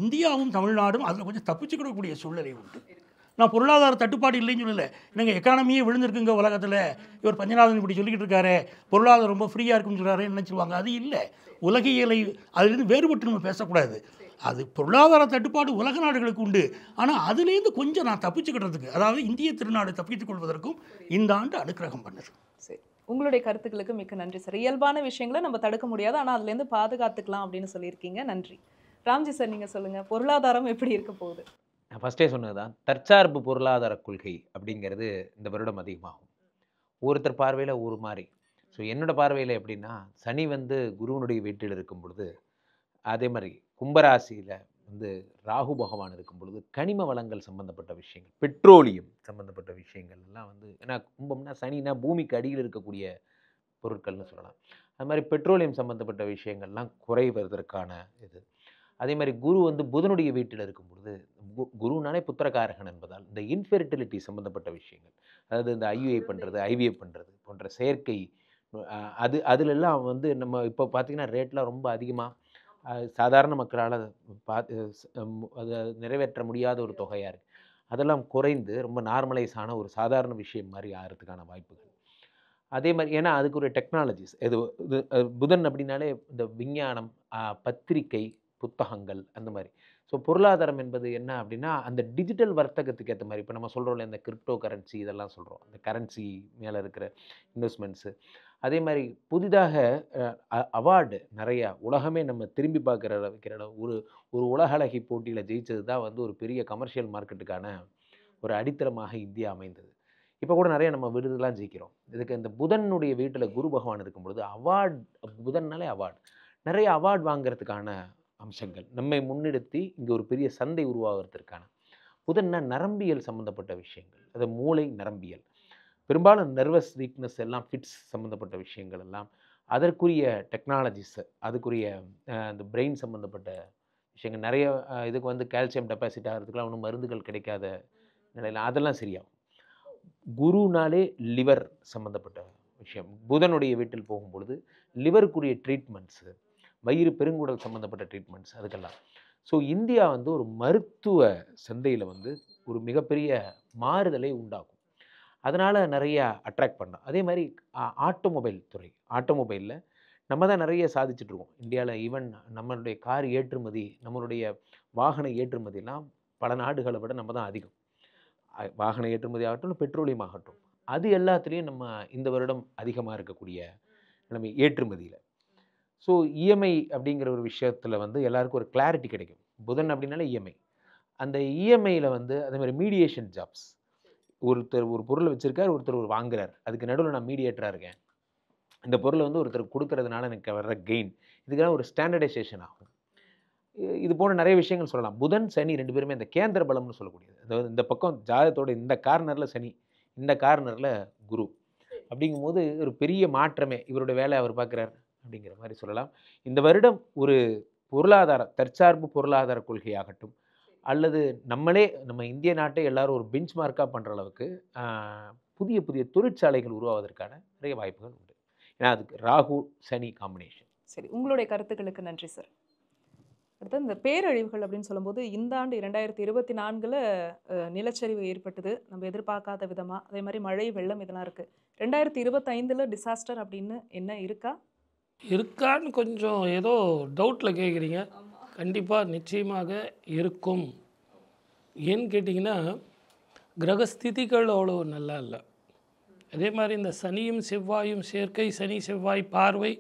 இந்தியாவும் தமிழ்நாடும் அதில் கொஞ்சம் தப்பிச்சுக்கிடக்கூடிய சூழ்நிலை உண்டு. நான் பொருளாதார தட்டுப்பாடு இல்லைன்னு சொல்லலை, எனக்கு எக்கானமியே விழுந்திருக்குங்க உலகத்தில், இவர் பஞ்சநாதன் இப்படி சொல்லிக்கிட்டு இருக்காரு, பொருளாதாரம் ரொம்ப ஃப்ரீயாக இருக்குன்னு சொல்கிறாரு நினச்சிருவாங்க. அது இல்லை, உலகியலை அதிலிருந்து வேறுபட்டு நம்ம பேசக்கூடாது. அது பொருளாதார தட்டுப்பாடு உலக நாடுகளுக்கு உண்டு. ஆனால் அதுலேருந்து கொஞ்சம் நான் தப்பிச்சுக்கிட்டதுக்கு, அதாவது இந்திய திருநாடு தப்பித்துக் கொள்வதற்கும் இந்த ஆண்டு அனுக்கிரகம் பண்ணுது. சரி, உங்களுடைய கருத்துக்களுக்கு மிக்க நன்றி சார். இயல்பான விஷயங்களை நம்ம தடுக்க முடியாது, ஆனால் அதுலேருந்து பாதுகாத்துக்கலாம் அப்படின்னு சொல்லியிருக்கீங்க. நன்றி. ராம்ஜி சார், நீங்கள் சொல்லுங்கள், பொருளாதாரம் எப்படி இருக்க போகுது? நான் ஃபஸ்ட்டே சொன்னது தான், தற்சார்பு பொருளாதார கொள்கை அப்படிங்கிறது இந்த வருடம் அதிகமாகும். ஒருத்தர் பார்வையில் ஒரு மாதிரி. ஸோ என்னோட பார்வையில் எப்படின்னா, சனி வந்து குருவனுடைய வீட்டில் இருக்கும் பொழுது, அதே மாதிரி கும்பராசியில் வந்து ராகு பகவான் இருக்கும் பொழுது கனிம வளங்கள் சம்பந்தப்பட்ட விஷயங்கள், பெட்ரோலியம் சம்பந்தப்பட்ட விஷயங்கள் எல்லாம் வந்து, ஏன்னா கும்பம்னா சனினா பூமிக்கு அடியில் இருக்கக்கூடிய பொருட்கள்னு சொல்லலாம். அது மாதிரி பெட்ரோலியம் சம்பந்தப்பட்ட விஷயங்கள்லாம் குறைவதற்கான இது. அதே மாதிரி குரு வந்து புதனுடைய வீட்டில் இருக்கும் பொழுது, குருனாலே புத்திரகாரகன் என்பதால் இந்த இன்ஃபெர்டிலிட்டி சம்பந்தப்பட்ட விஷயங்கள், அதாவது இந்த ஐயுஐ பண்ணுறது, ஐவிஎஃப் பண்ணுறது போன்ற செயற்கை அதுலெல்லாம் வந்து நம்ம இப்போ பார்த்தீங்கன்னா ரேட்லாம் ரொம்ப அதிகமாக சாதாரண மக்களால் அதை நிறைவேற்ற முடியாத ஒரு தொகையாக இருக்குது. அதெல்லாம் குறைந்து ரொம்ப நார்மலைஸ் ஆன ஒரு சாதாரண விஷயம் மாதிரி ஆகிறதுக்கான வாய்ப்புகள். அதே மாதிரி ஏன்னா அதுக்கு ஒரு டெக்னாலஜிஸ் இது புதன் அப்படின்னாலே இந்த விஞ்ஞானம், பத்திரிகை, புத்தகங்கள் அந்த மாதிரி. ஸோ பொருளாதாரம் என்பது என்ன அப்படின்னா, அந்த டிஜிட்டல் வர்த்தகத்துக்கு ஏற்ற மாதிரி இப்போ நம்ம சொல்கிறோம்ல, இந்த கிரிப்டோ கரன்சி இதெல்லாம் சொல்கிறோம், இந்த கரன்சி மேலே இருக்கிற இன்வெஸ்ட்மெண்ட்ஸு. அதே மாதிரி புதிதாக அவார்டு நிறையா உலகமே நம்ம திரும்பி வைக்கிற ஒரு உலக அழகி போட்டியில் ஜெயிச்சது தான் வந்து ஒரு பெரிய கமர்ஷியல் மார்க்கெட்டுக்கான ஒரு அடித்தளமாக இந்தியா அமைந்தது. இப்போ கூட நிறைய நம்ம விருதுலாம் ஜெயிக்கிறோம். இதுக்கு இந்த புதனுடைய வீட்டில் குரு பகவான் இருக்கும் பொழுது அவார்டு, புதன்னாலே அவார்டு, நிறைய அவார்டு வாங்கிறதுக்கான அம்சங்கள் நம்மை முன்னிறுத்தி இங்கே ஒரு பெரிய சந்தை உருவாகிறதுக்கான. புதன்னா நரம்பியல் சம்மந்தப்பட்ட விஷயங்கள், அது மூளை நரம்பியல், பெரும்பாலும் நர்வஸ் வீக்னஸ் எல்லாம், ஃபிட்ஸ் சம்மந்தப்பட்ட விஷயங்கள் எல்லாம், அதற்குரிய டெக்னாலஜிஸ், அதுக்குரிய அந்த பிரெயின் சம்மந்தப்பட்ட விஷயங்கள் நிறைய. இதுக்கு வந்து கால்சியம் டெபாசிட் ஆகிறதுக்குலாம் ஒன்றும் மருந்துகள் கிடைக்காத நிலையில் அதெல்லாம் சரியாகும். குருனாலே லிவர் சம்மந்தப்பட்ட விஷயம், புதனுடைய வீட்டில் போகும்பொழுது லிவருக்குரிய ட்ரீட்மெண்ட்ஸு, வயிறு பெருங்குடல் சம்மந்தப்பட்ட ட்ரீட்மெண்ட்ஸ், அதுக்கெல்லாம். ஸோ இந்தியா வந்து ஒரு மருத்துவ சந்தையில் வந்து ஒரு மிகப்பெரிய மாறுதலை உண்டாக்கும். அதனால் நிறைய அட்ராக்ட் பண்ணோம். அதே மாதிரி ஆட்டோமொபைல் துறை, ஆட்டோமொபைலில் நம்ம தான் நிறைய சாதிச்சுட்ருக்கோம் இந்தியாவில். ஈவன் நம்மளுடைய கார் ஏற்றுமதி, நம்மளுடைய வாகன ஏற்றுமதியெல்லாம் பல நாடுகளை விட நம்ம தான் அதிகம். வாகன ஏற்றுமதி ஆகட்டும், பெட்ரோலியம் ஆகட்டும், அது எல்லாத்துலேயும் நம்ம இந்த வருடம் அதிகமாக இருக்கக்கூடிய நிலைமை ஏற்றுமதியில். ஸோ இஎம்ஐ அப்படிங்கிற ஒரு விஷயத்தில் வந்து எல்லாருக்கும் ஒரு கிளாரிட்டி கிடைக்கும். புதன் அப்படின்னாலே இஎம்ஐ. அந்த இஎம்ஐயில் வந்து அதே மாதிரி மீடியேஷன் ஜாப்ஸ், ஒருத்தர் ஒரு பொருளை வச்சுருக்கார், ஒருத்தர் ஒரு வாங்குறார், அதுக்கு நடுவில் நான் மீடியேட்டராக இருக்கேன், இந்த பொருளை வந்து ஒருத்தர் கொடுக்கறதுனால எனக்கு வர்ற கெயின், இதுக்கெல்லாம் ஒரு ஸ்டாண்டர்டைசேஷன் ஆகும். இது போன்ற நிறைய விஷயங்கள் சொல்லலாம். புதன் சனி ரெண்டு பேருமே இந்த கேந்திர பலம்னு சொல்லக்கூடியது. அதாவது இந்த பக்கம் ஜாதகத்தோட இந்த கார்னரில் சனி, இந்த கார்னரில் குரு, அப்படிங்கும்போது ஒரு பெரிய மாற்றமே இவருடைய வேலை அவர் பார்க்குறார் அப்படிங்கிற மாதிரி சொல்லலாம். இந்த வருடம் ஒரு பொருளாதார தற்சார்பு பொருளாதார கொள்கையாகட்டும், அல்லது நம்ம இந்திய நாட்டை எல்லாரும் ஒரு பெஞ்ச் மார்க்காக பண்ணுற அளவுக்கு புதிய புதிய தொழிற்சாலைகள் உருவாவதற்கான நிறைய வாய்ப்புகள் உண்டு. ஏன்னா அதுக்கு ராகு சனி காம்பினேஷன். சரி, உங்களுடைய கருத்துக்களுக்கு நன்றி சார். அடுத்து இந்த பேரழிவுகள் அப்படின்னு சொல்லும்போது இந்த ஆண்டு 2024 நிலச்சரிவு ஏற்பட்டது நம்ம எதிர்பார்க்காத விதமாக. அதே மாதிரி மழை, வெள்ளம் இதெல்லாம் இருக்குது. 2025 டிசாஸ்டர் அப்படின்னு என்ன இருக்கான்னு கொஞ்சம் ஏதோ டவுட்டில் கேட்குறீங்க. கண்டிப்பாக நிச்சயமாக இருக்கும். ஏன்னு கேட்டிங்கன்னா, கிரகஸ்திதிகள் அவ்வளோ நல்லா இல்லை. அதே மாதிரி இந்த சனியும் செவ்வாயும் சேர்க்கை, சனி செவ்வாய் பார்வை,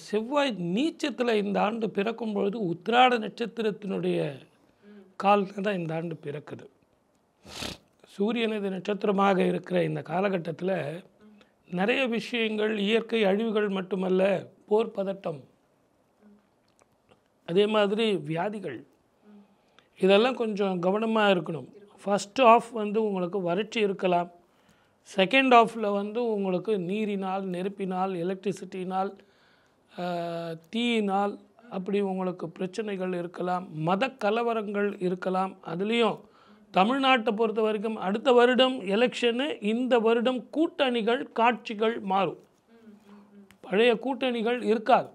செவ்வாய் நீச்சத்தில் இந்த ஆண்டு பிறக்கும் பொழுது உத்திராட நட்சத்திரத்தினுடைய காலில் தான் இந்த ஆண்டு பிறக்குது. சூரியனது நட்சத்திரமாக இருக்கிற இந்த காலகட்டத்தில் நிறைய விஷயங்கள், இயற்கை அழிவுகள் மட்டுமல்ல, போர் பதட்டம், அதே மாதிரி வியாதிகள், இதெல்லாம் கொஞ்சம் கவனமாக இருக்கணும். ஃபஸ்ட் ஆஃப் வந்து உங்களுக்கு வறட்சி இருக்கலாம். செகண்ட் ஆஃபில் வந்து உங்களுக்கு நீரினால், நெருப்பினால், எலக்ட்ரிசிட்டினால், தீயினால் அப்படி உங்களுக்கு பிரச்சனைகள் இருக்கலாம். மத கலவரங்கள் இருக்கலாம். அதுலேயும் தமிழ்நாட்டை பொறுத்த வரைக்கும் அடுத்த வருடம் எலெக்ஷனு, இந்த வருடம் கூட்டணிகள், காட்சிகள் மாறும். பழைய கூட்டணிகள் இருக்காது.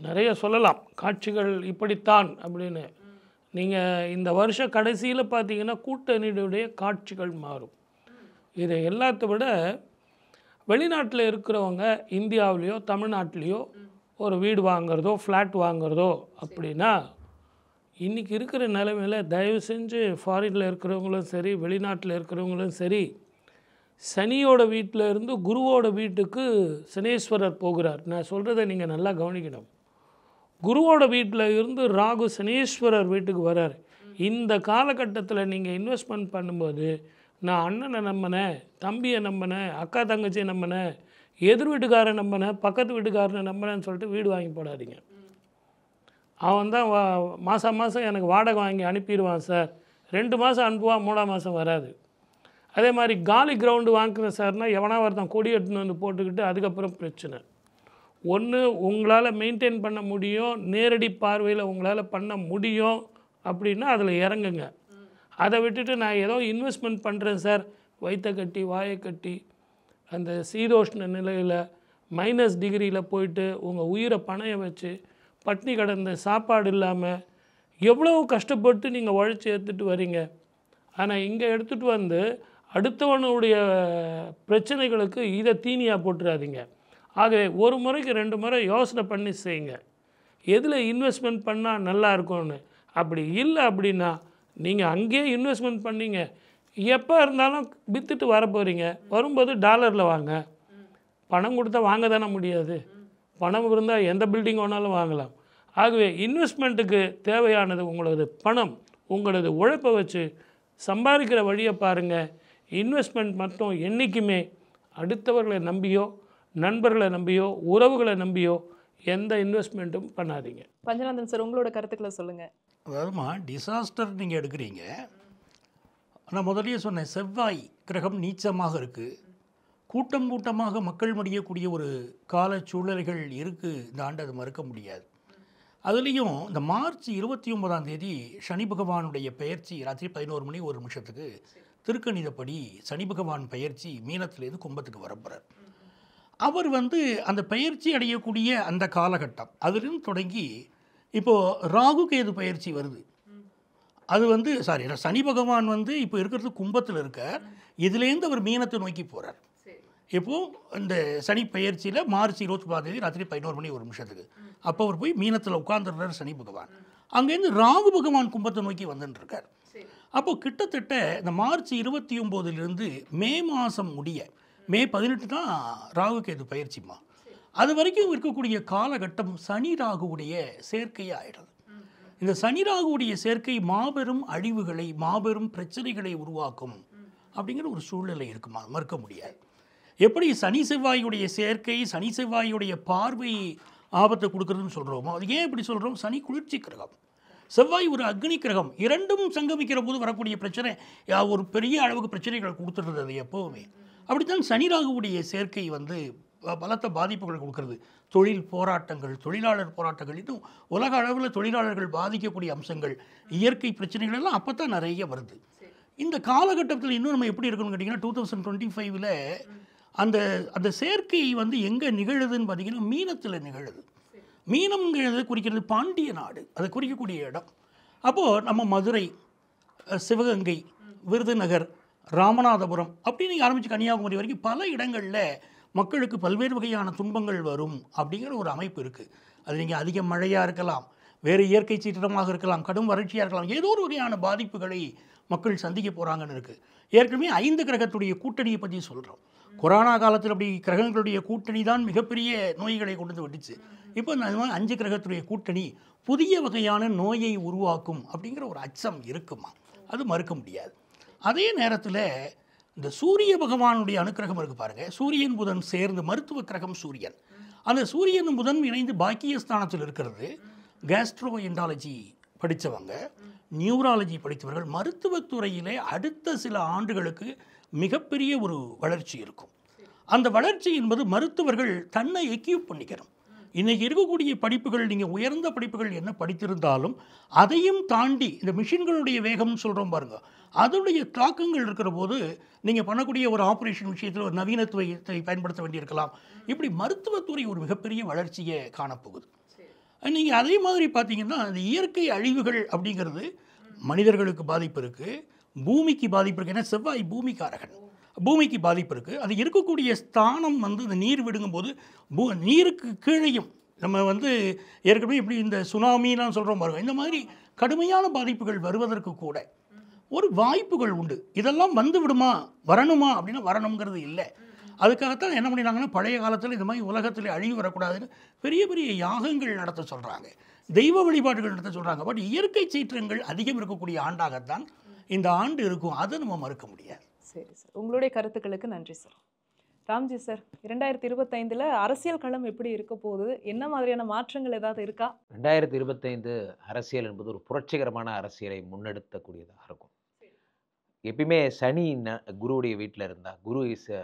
நிறைய சொல்லலாம் காட்சிகள் இப்படித்தான் அப்படின்னு. நீங்கள் இந்த வருஷ கடைசியில் பார்த்தீங்கன்னா கூட்டணியுடைய காட்சிகள் மாறும். இதை எல்லாத்த விட வெளிநாட்டில் இருக்கிறவங்க இந்தியாவிலையோ தமிழ்நாட்டிலையோ ஒரு வீடு வாங்கிறதோ ஃப்ளாட் வாங்கிறதோ அப்படின்னா இன்றைக்கி இருக்கிற நிலைமையில் தயவு செஞ்சு ஃபாரினில் இருக்கிறவங்களும் சரி, வெளிநாட்டில் இருக்கிறவங்களும் சரி, சனியோட வீட்டில் இருந்து குருவோட வீட்டுக்கு சனீஸ்வரர் போகிறார். நான் சொல்கிறத நீங்கள் நல்லா கவனிக்கணும். குருவோட வீட்டில் இருந்து ராகு சனீஸ்வரர் வீட்டுக்கு வர்றார். இந்த காலகட்டத்தில் நீங்கள் இன்வெஸ்ட்மெண்ட் பண்ணும்போது நான் அண்ணனை நம்பினேன், தம்பியை நம்பினேன், அக்கா தங்கச்சியை நம்பினேன், எதிர் வீட்டுக்காரன் நம்பினேன், பக்கத்து வீட்டுக்காரனை நம்பினேன்னு சொல்லிட்டு வீடு வாங்கி போடாதீங்க. அவன் தான் மாதம் மாதம் எனக்கு வாடகை வாங்கி அனுப்பிடுவான் சார், 2 மாதம் அனுப்புவான், 3ஆம் மாதம் வராது. அதே மாதிரி காலி கிரவுண்டு வாங்குறேன் சார்னா எவனா ஒருத்தன் கொடி எடுத்துன்னு வந்து போட்டுக்கிட்டு அதுக்கப்புறம் பிரச்சனை. ஒன்று உங்களால் மெயின்டைன் பண்ண முடியும், நேரடி பார்வையில் உங்களால் பண்ண முடியும் அப்படின்னா அதில் இறங்குங்க. அதை விட்டுட்டு நான் ஏதோ இன்வெஸ்ட்மெண்ட் பண்ணுறேன் சார், வயிற்றை கட்டி வாயை கட்டி அந்த சீதோஷ்ண நிலையில் மைனஸ் டிகிரியில் போயிட்டு உங்கள் உயிரை பணைய வச்சு பட்னி கடந்த சாப்பாடு இல்லாமல் எவ்வளோ கஷ்டப்பட்டு நீங்கள் உழைச்சி எடுத்துகிட்டு வரீங்க. ஆனால் இங்கே எடுத்துகிட்டு வந்து அடுத்தவனுடைய பிரச்சனைகளுக்கு இதை தீனியாக போட்டுறாதீங்க. ஆகவே ஒரு முறைக்கு 2 முறை யோசனை பண்ணி செய்யுங்க, எதில் இன்வெஸ்ட்மெண்ட் பண்ணால் நல்லா இருக்கும்னு. அப்படி இல்லை அப்படின்னா நீங்கள் அங்கேயே இன்வெஸ்ட்மெண்ட் பண்ணிங்க, எப்போ இருந்தாலும் விற்றுட்டு வர போகிறீங்க, வரும்போது டாலரில் வாங்க. பணம் கொடுத்தா வாங்க தானே முடியாது, பணம் இருந்தால் எந்த பில்டிங் வேணாலும் வாங்கலாம். ஆகவே இன்வெஸ்ட்மெண்ட்டுக்கு தேவையானது உங்களது பணம், உங்களது உழைப்பை வச்சு சம்பாதிக்கிற வழியை பாருங்கள். இன்வெஸ்ட்மெண்ட் மட்டும் என்றைக்குமே அடுத்தவர்களை நம்பியோ நண்பர்களை நம்பியோ உறவுகளை நம்பியோ எந்த இன்வெஸ்ட்மெண்ட்டும் பண்ணாதீங்க. பஞ்சநாதன் சார், உங்களோட கருத்துக்களை சொல்லுங்கள். அதாவதுமா டிசாஸ்டர் நீங்கள் எடுக்கிறீங்க. நான் முதலியே சொன்னேன், செவ்வாய் கிரகம் நீச்சமாக இருக்குது, கூட்டம் கூட்டமாக மக்கள் முடியக்கூடிய ஒரு கால சூழ்நிலைகள் இருக்குது. இந்த ஆண்டு அது மறுக்க முடியாது. அதுலேயும் இந்த மார்ச் 29ஆம் தேதி சனி பகவானுடைய பெயர்ச்சி ராத்திரி 11 மணி 1 நிமிஷத்துக்கு திருக்கணிதப்படி சனி பகவான் பெயர்ச்சி மீனத்திலேருந்து கும்பத்துக்கு வரப்போகிறார். அவர் அந்த பெயர்ச்சி அடையக்கூடிய அந்த காலகட்டம் அதிலிருந்து தொடங்கி இப்போது ராகு கேது பயிற்சி வருது. அது சனி பகவான் இப்போ இருக்கிறது கும்பத்தில் இருக்கார், இதுலேருந்து அவர் மீனத்தை நோக்கி போகிறார். இப்போது இந்த சனி பயிற்சியில் மார்ச் 24ஆம் தேதி ராத்திரி 11 மணி 1 நிமிஷத்துக்கு அப்போ அவர் போய் மீனத்தில் உட்கார்ந்துடுறார் சனி பகவான். அங்கேருந்து ராகு பகவான் கும்பத்தை நோக்கி வந்துட்டுருக்கார். அப்போது கிட்டத்தட்ட இந்த மார்ச் 29லிருந்து மே மாதம் முடிய மே 18 தான் ராகு கேது பயிற்சிமா. அது வரைக்கும் இருக்கக்கூடிய காலகட்டம் சனி ராகுவுடைய சேர்க்கையாக ஆகிடுது. இந்த சனி ராகுவுடைய சேர்க்கை மாபெரும் அழிவுகளை மாபெரும் பிரச்சனைகளை உருவாக்கும் அப்படிங்கிற ஒரு சூழ்நிலை இருக்குமா, மறுக்க முடியாது. எப்படி சனி செவ்வாயுடைய சேர்க்கை சனி செவ்வாயுடைய பார்வை ஆபத்தை கொடுக்குறதுன்னு சொல்கிறோமோ, அது ஏன் இப்படி சொல்கிறோம்? சனி குளிர்ச்சி கிரகம், செவ்வாய் ஒரு அக்னி கிரகம், இரண்டும் சங்கமிக்கிற போது வரக்கூடிய பிரச்சனை ஒரு பெரிய அளவுக்கு பிரச்சனைகளை கொடுத்துடுறது அது எப்போவுமே. அப்படித்தான் சனி ராகுவுடைய சேர்க்கை பலத்த பாதிப்புகள் கொடுக்கறது. தொழில் போராட்டங்கள், தொழிலாளர் போராட்டங்கள், இன்னும் உலக அளவில் தொழிலாளர்கள் பாதிக்கக்கூடிய அம்சங்கள், இயற்கை பிரச்சனைகள் எல்லாம் அப்போ தான் நிறைய வருது. இந்த காலகட்டத்தில் இன்னும் நம்ம எப்படி இருக்கணும்னு கேட்டிங்கன்னா 2025ல் அந்த சேர்க்கை எங்கே நிகழுதுன்னு பார்த்தீங்கன்னா மீனத்தில் நிகழுது. மீனம்ங்கிறது குறிக்கிறது பாண்டிய நாடு, அதை குறிக்கக்கூடிய இடம். அப்போது நம்ம மதுரை, சிவகங்கை, விருதுநகர், ராமநாதபுரம் அப்படி நீங்கள் ஆரம்பித்து கன்னியாகுமரி வரைக்கும் பல இடங்களில் மக்களுக்கு பல்வேறு வகையான துன்பங்கள் வரும் அப்படிங்கிற ஒரு அமைப்பு இருக்குது. அது நீங்கள் அதிக மழையாக இருக்கலாம், வேறு இயற்கை சீற்றமாக இருக்கலாம், கடும் வறட்சியாக இருக்கலாம், ஏதோ ஒரு வகையான பாதிப்புகளை மக்கள் சந்திக்க போகிறாங்கன்னு இருக்குது. ஏற்கனவே 5 கிரகத்துடைய கூட்டணியை பற்றி சொல்கிறோம். கொரோனா காலத்தில் அப்படி கிரகங்களுடைய கூட்டணி தான் மிகப்பெரிய நோய்களை கொண்டு வந்து விட்டுச்சு. இப்போ இந்த 5 கிரகத்துடைய கூட்டணி புதிய வகையான நோயை உருவாக்கும் அப்படிங்கிற ஒரு அச்சம் இருக்குமா, அது மறுக்க முடியாது. அதே நேரத்தில் இந்த சூரிய பகவானுடைய அனுக்கிரகம் இருக்குது பாருங்கள். சூரியன் புதன் சேர்ந்து மருத்துவ கிரகம் சூரியன், அந்த சூரியன் புதன் இணைந்து பாக்கியஸ்தானத்தில் இருக்கிறது. கேஸ்ட்ரோ என்டாலஜி படித்தவங்க, நியூராலஜி படித்தவர்கள், மருத்துவத்துறையிலே அடுத்த சில ஆண்டுகளுக்கு மிகப்பெரிய ஒரு வளர்ச்சி இருக்கும். அந்த வளர்ச்சி என்பது மருத்துவர்கள் தன்னை எக்யூப் பண்ணிக்கணும். இன்றைக்கி இருக்கக்கூடிய படிப்புகள், நீங்கள் உயர்ந்த படிப்புகள் என்ன படித்திருந்தாலும் அதையும் தாண்டி இந்த மிஷின்களுடைய வேகம்னு சொல்கிறோம் பாருங்கள், அதனுடைய தாக்கங்கள் இருக்கிற போது நீங்கள் பண்ணக்கூடிய ஒரு ஆப்ரேஷன் விஷயத்தில் ஒரு நவீனத்துவத்தை பயன்படுத்த வேண்டியிருக்கலாம். இப்படி மருத்துவத்துறை ஒரு மிகப்பெரிய வளர்ச்சியை காணப்போகுது. நீங்கள் அதே மாதிரி பார்த்தீங்கன்னா இந்த இயற்கை அழிவுகள் அப்படிங்கிறது மனிதர்களுக்கு பாதிப்பு இருக்குது, பூமிக்கு பாதிப்பு இருக்குது. ஏன்னா செவ்வாய் பூமிக்காரகன், பூமிக்கு பாதிப்பு இருக்குது. அது இருக்கக்கூடிய ஸ்தானம் இந்த நீர் விடுங்கும்போது நீருக்கு கீழேயும் நம்ம ஏற்கனவே இப்படி இந்த சுனாமிலாம் சொல்கிறோம் பாருங்கள், இந்த மாதிரி கடுமையான பாதிப்புகள் வருவதற்கு கூட ஒரு வாய்ப்புகள் உண்டு. இதெல்லாம் விடுமா, வரணுமா அப்படின்னா வரணுங்கிறது இல்லை. அதுக்காகத்தான் என்ன பண்ணினாங்கன்னா பழைய காலத்தில் இந்த மாதிரி உலகத்தில் அழிவு வரக்கூடாதுன்னு பெரிய பெரிய யாகங்கள் நடத்த சொல்கிறாங்க. தெய்வ வழிபாடுகள் நடத்த சொல்கிறாங்க. பட் இயற்கை சீற்றங்கள் அதிகம் இருக்கக்கூடிய ஆண்டாகத்தான் இந்த ஆண்டு இருக்கும். அதை நம்ம மறுக்க முடியாது. சரி சார், உங்களுடைய கருத்துக்களுக்கு நன்றி சார். ராம்ஜி சார், 2025 அரசியல் களம் எப்படி இருக்க போகுது? என்ன மாதிரியான மாற்றங்கள் ஏதாவது இருக்கா? 2025 அரசியல் என்பது ஒரு புரட்சிகரமான அரசியலை முன்னெடுத்தக்கூடியதாக இருக்கும். எப்பயுமே சனி குருவுடைய வீட்டில் இருந்தால், குரு இஸ் அ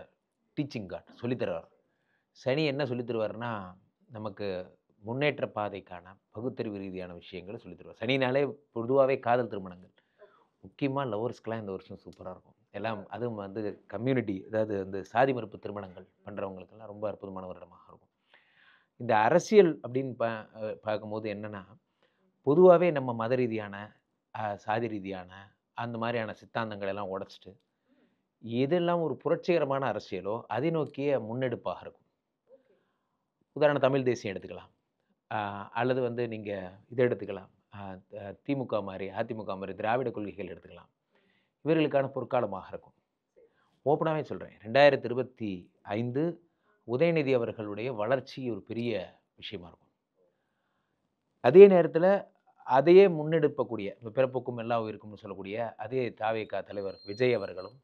டீச்சிங் காட், சொல்லித்தருவார். சனி என்ன சொல்லித்தருவார்னா, நமக்கு முன்னேற்ற பாதைக்கான பகுத்தறிவு ரீதியான விஷயங்களை சொல்லித்தருவார். சனினாலே பொதுவாகவே காதல் திருமணங்கள், முக்கியமாக லவர்ஸ்க்கெலாம் இந்த வருஷம் சூப்பராக இருக்கும். எல்லாம் அதுவும் வந்து கம்யூனிட்டி, அதாவது வந்து சாதி மறுப்பு திருமணங்கள் பண்ணுறவங்களுக்கெல்லாம் ரொம்ப அற்புதமான வருடமாக இருக்கும். இந்த அரசியல் அப்படின்னு பார்க்கும்போது என்னென்னா, பொதுவாகவே நம்ம மத ரீதியான சாதி ரீதியான அந்த மாதிரியான சித்தாந்தங்கள் எல்லாம் உடைச்சிட்டு எதெல்லாம் ஒரு புரட்சிகரமான அரசியலோ அதை நோக்கிய முன்னெடுப்பாக இருக்கும். உதாரணம் தமிழ் தேசியம் எடுத்துக்கலாம், அல்லது வந்து நீங்கள் இதை எடுத்துக்கலாம், திமுக மாதிரி அதிமுக மாதிரி திராவிட கொள்கைகள் எடுத்துக்கலாம். இவர்களுக்கான பொற்காலமாக இருக்கும். ஓப்பனாகவே சொல்கிறேன், 2025 உதயநிதி அவர்களுடைய வளர்ச்சி ஒரு பெரிய விஷயமா இருக்கும். அதே நேரத்தில் அதையே முன்னெடுக்கக்கூடிய பிறப்புக்கும் எல்லா உயிருக்கும்னு சொல்லக்கூடிய அதே தாவேகா தலைவர் விஜய் அவர்களும்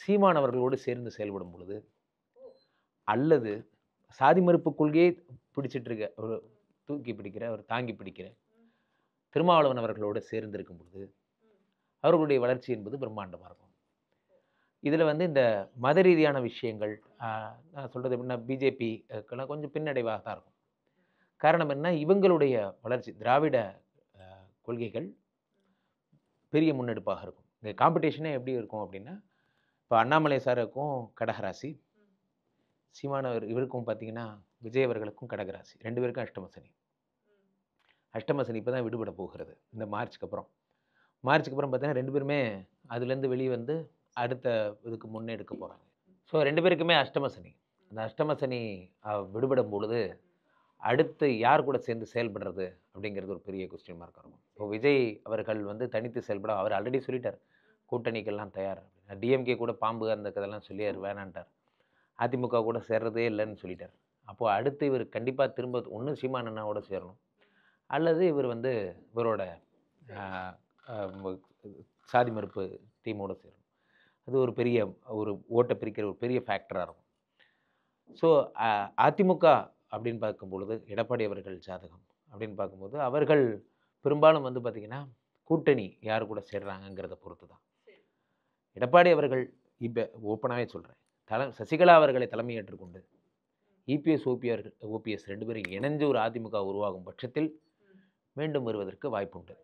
சீமான் அவர்களோடு சேர்ந்து செயல்படும் பொழுது, அல்லது சாதி மறுப்பு கொள்கையை பிடிச்சிட்டு இருக்க ஒரு தூக்கி பிடிக்கிற ஒரு தாங்கி பிடிக்கிற திருமாவளவன் அவர்களோடு சேர்ந்து இருக்கும் பொழுது அவர்களுடைய வளர்ச்சி என்பது பிரம்மாண்டமாக இருக்கும். இதில் வந்து இந்த மத ரீதியான விஷயங்கள் நான் சொல்கிறது எப்படின்னா, பிஜேபிக்கெல்லாம் கொஞ்சம் பின்னடைவாக தான் இருக்கும். காரணம் என்ன, இவங்களுடைய வளர்ச்சி திராவிட கொள்கைகள் பெரிய முன்னெடுப்பாக இருக்கும். இந்த காம்படிஷனே எப்படி இருக்கும் அப்படின்னா, இப்போ அண்ணாமலை சாருக்கும் கடகராசி, சீமானவர் இவருக்கும் பார்த்தீங்கன்னா விஜய் அவர்களுக்கும் கடகராசி, 2 பேருக்கும் அஷ்டமசனி. அஷ்டமசனி இப்போ தான் விடுபட போகிறது இந்த மார்ச்சுக்கு அப்புறம். மார்ச்சுக்கு அப்புறம் பார்த்தீங்கன்னா 2 பேருமே அதுலேருந்து வெளியே வந்து அடுத்த இதுக்கு முன்னெடுக்க போகிறாங்க. ஸோ 2 பேருக்குமே அஷ்டமசனி. அந்த அஷ்டமசனி விடுபடும் பொழுது அடுத்து யார் கூட சேர்ந்து செயல்படுறது அப்படிங்கிறது ஒரு பெரிய கொஸ்டின் மார்க்காக இருக்கும். இப்போ விஜய் அவர்கள் வந்து தனித்து செயல்பட அவர் ஆல்ரெடி சொல்லிட்டார், கூட்டணிக்கெல்லாம் தயார். டிஎம்கே கூட பாம்பு அந்த கதெல்லாம் சொல்லியார், வேணான்ட்டார். அதிமுக கூட சேர்றதே இல்லைன்னு சொல்லிட்டார். அப்போது அடுத்து இவர் கண்டிப்பாக திரும்ப ஒன்று சீமான் அண்ணாவோட சேரணும், அல்லது இவர் வந்து இவரோட சாதி மறுப்பு டீமோடு சேரணும். அது ஒரு பெரிய ஒரு ஓட்டை பிரிக்கிற ஒரு பெரிய ஃபேக்டராக இருக்கும். ஸோ அதிமுக அப்படின்னு பார்க்கும்பொழுது எடப்பாடி அவர்கள் ஜாதகம் அப்படின்னு பார்க்கும்போது அவர்கள் பெரும்பாலும் வந்து பார்த்திங்கன்னா கூட்டணி யார் கூட சேர்றாங்கங்கிறத பொறுத்து தான். எடப்பாடி அவர்கள் இப்போ ஓப்பனாகவே சொல்கிறேன், சசிகலா அவர்களை தலைமையேற்றுக்கொண்டு இபிஎஸ் ஓபிஎஸ் 2 பேரும் இணைஞ்சு ஒரு அதிமுக உருவாகும் பட்சத்தில் மீண்டும் வருவதற்கு வாய்ப்பு உண்டு.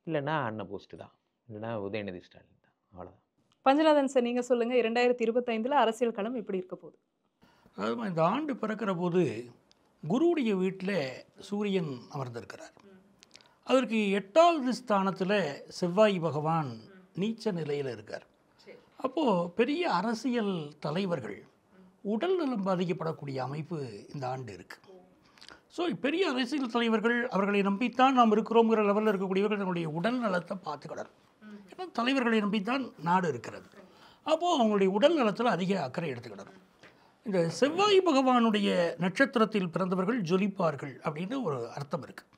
இல்லைன்னா அண்ணன் போஸ்ட்டு தான், இல்லைன்னா உதயநிதி ஸ்டாலின் தான், அவ்வளோதான். பஞ்சநாதன் சார், நீங்கள் சொல்லுங்கள், 2025 அரசியல் களம் எப்படி இருக்க போகுது? அதுவும் இந்த ஆண்டு பிறக்கிற போது குருவுடைய வீட்டில் சூரியன் அமர்ந்திருக்கிறார். அதற்கு 8வது ஸ்தானத்தில் செவ்வாய் பகவான் நீச்ச நிலையில் இருக்கார். அப்போது பெரிய அரசியல் தலைவர்கள் உடல் நலம் பாதிக்கப்படக்கூடிய அமைப்பு இந்த ஆண்டு இருக்குது. ஸோ பெரிய அரசியல் தலைவர்கள் அவர்களை நம்பித்தான் நாம் இருக்கிறோங்கிற லெவலில் இருக்கக்கூடியவர்கள் தன்னுடைய உடல் நலத்தை பார்த்துக்கிடணும். ஏன்னா தலைவர்களை நம்பித்தான் நாடு இருக்கிறது. அப்போது அவங்களுடைய உடல் நலத்தில் அதிக அக்கறை எடுத்துக்கிடணும். இந்த செவ்வாய் பகவானுடைய நட்சத்திரத்தில் பிறந்தவர்கள் ஜொலிப்பார்கள் அப்படின்னு ஒரு அர்த்தம் இருக்குது.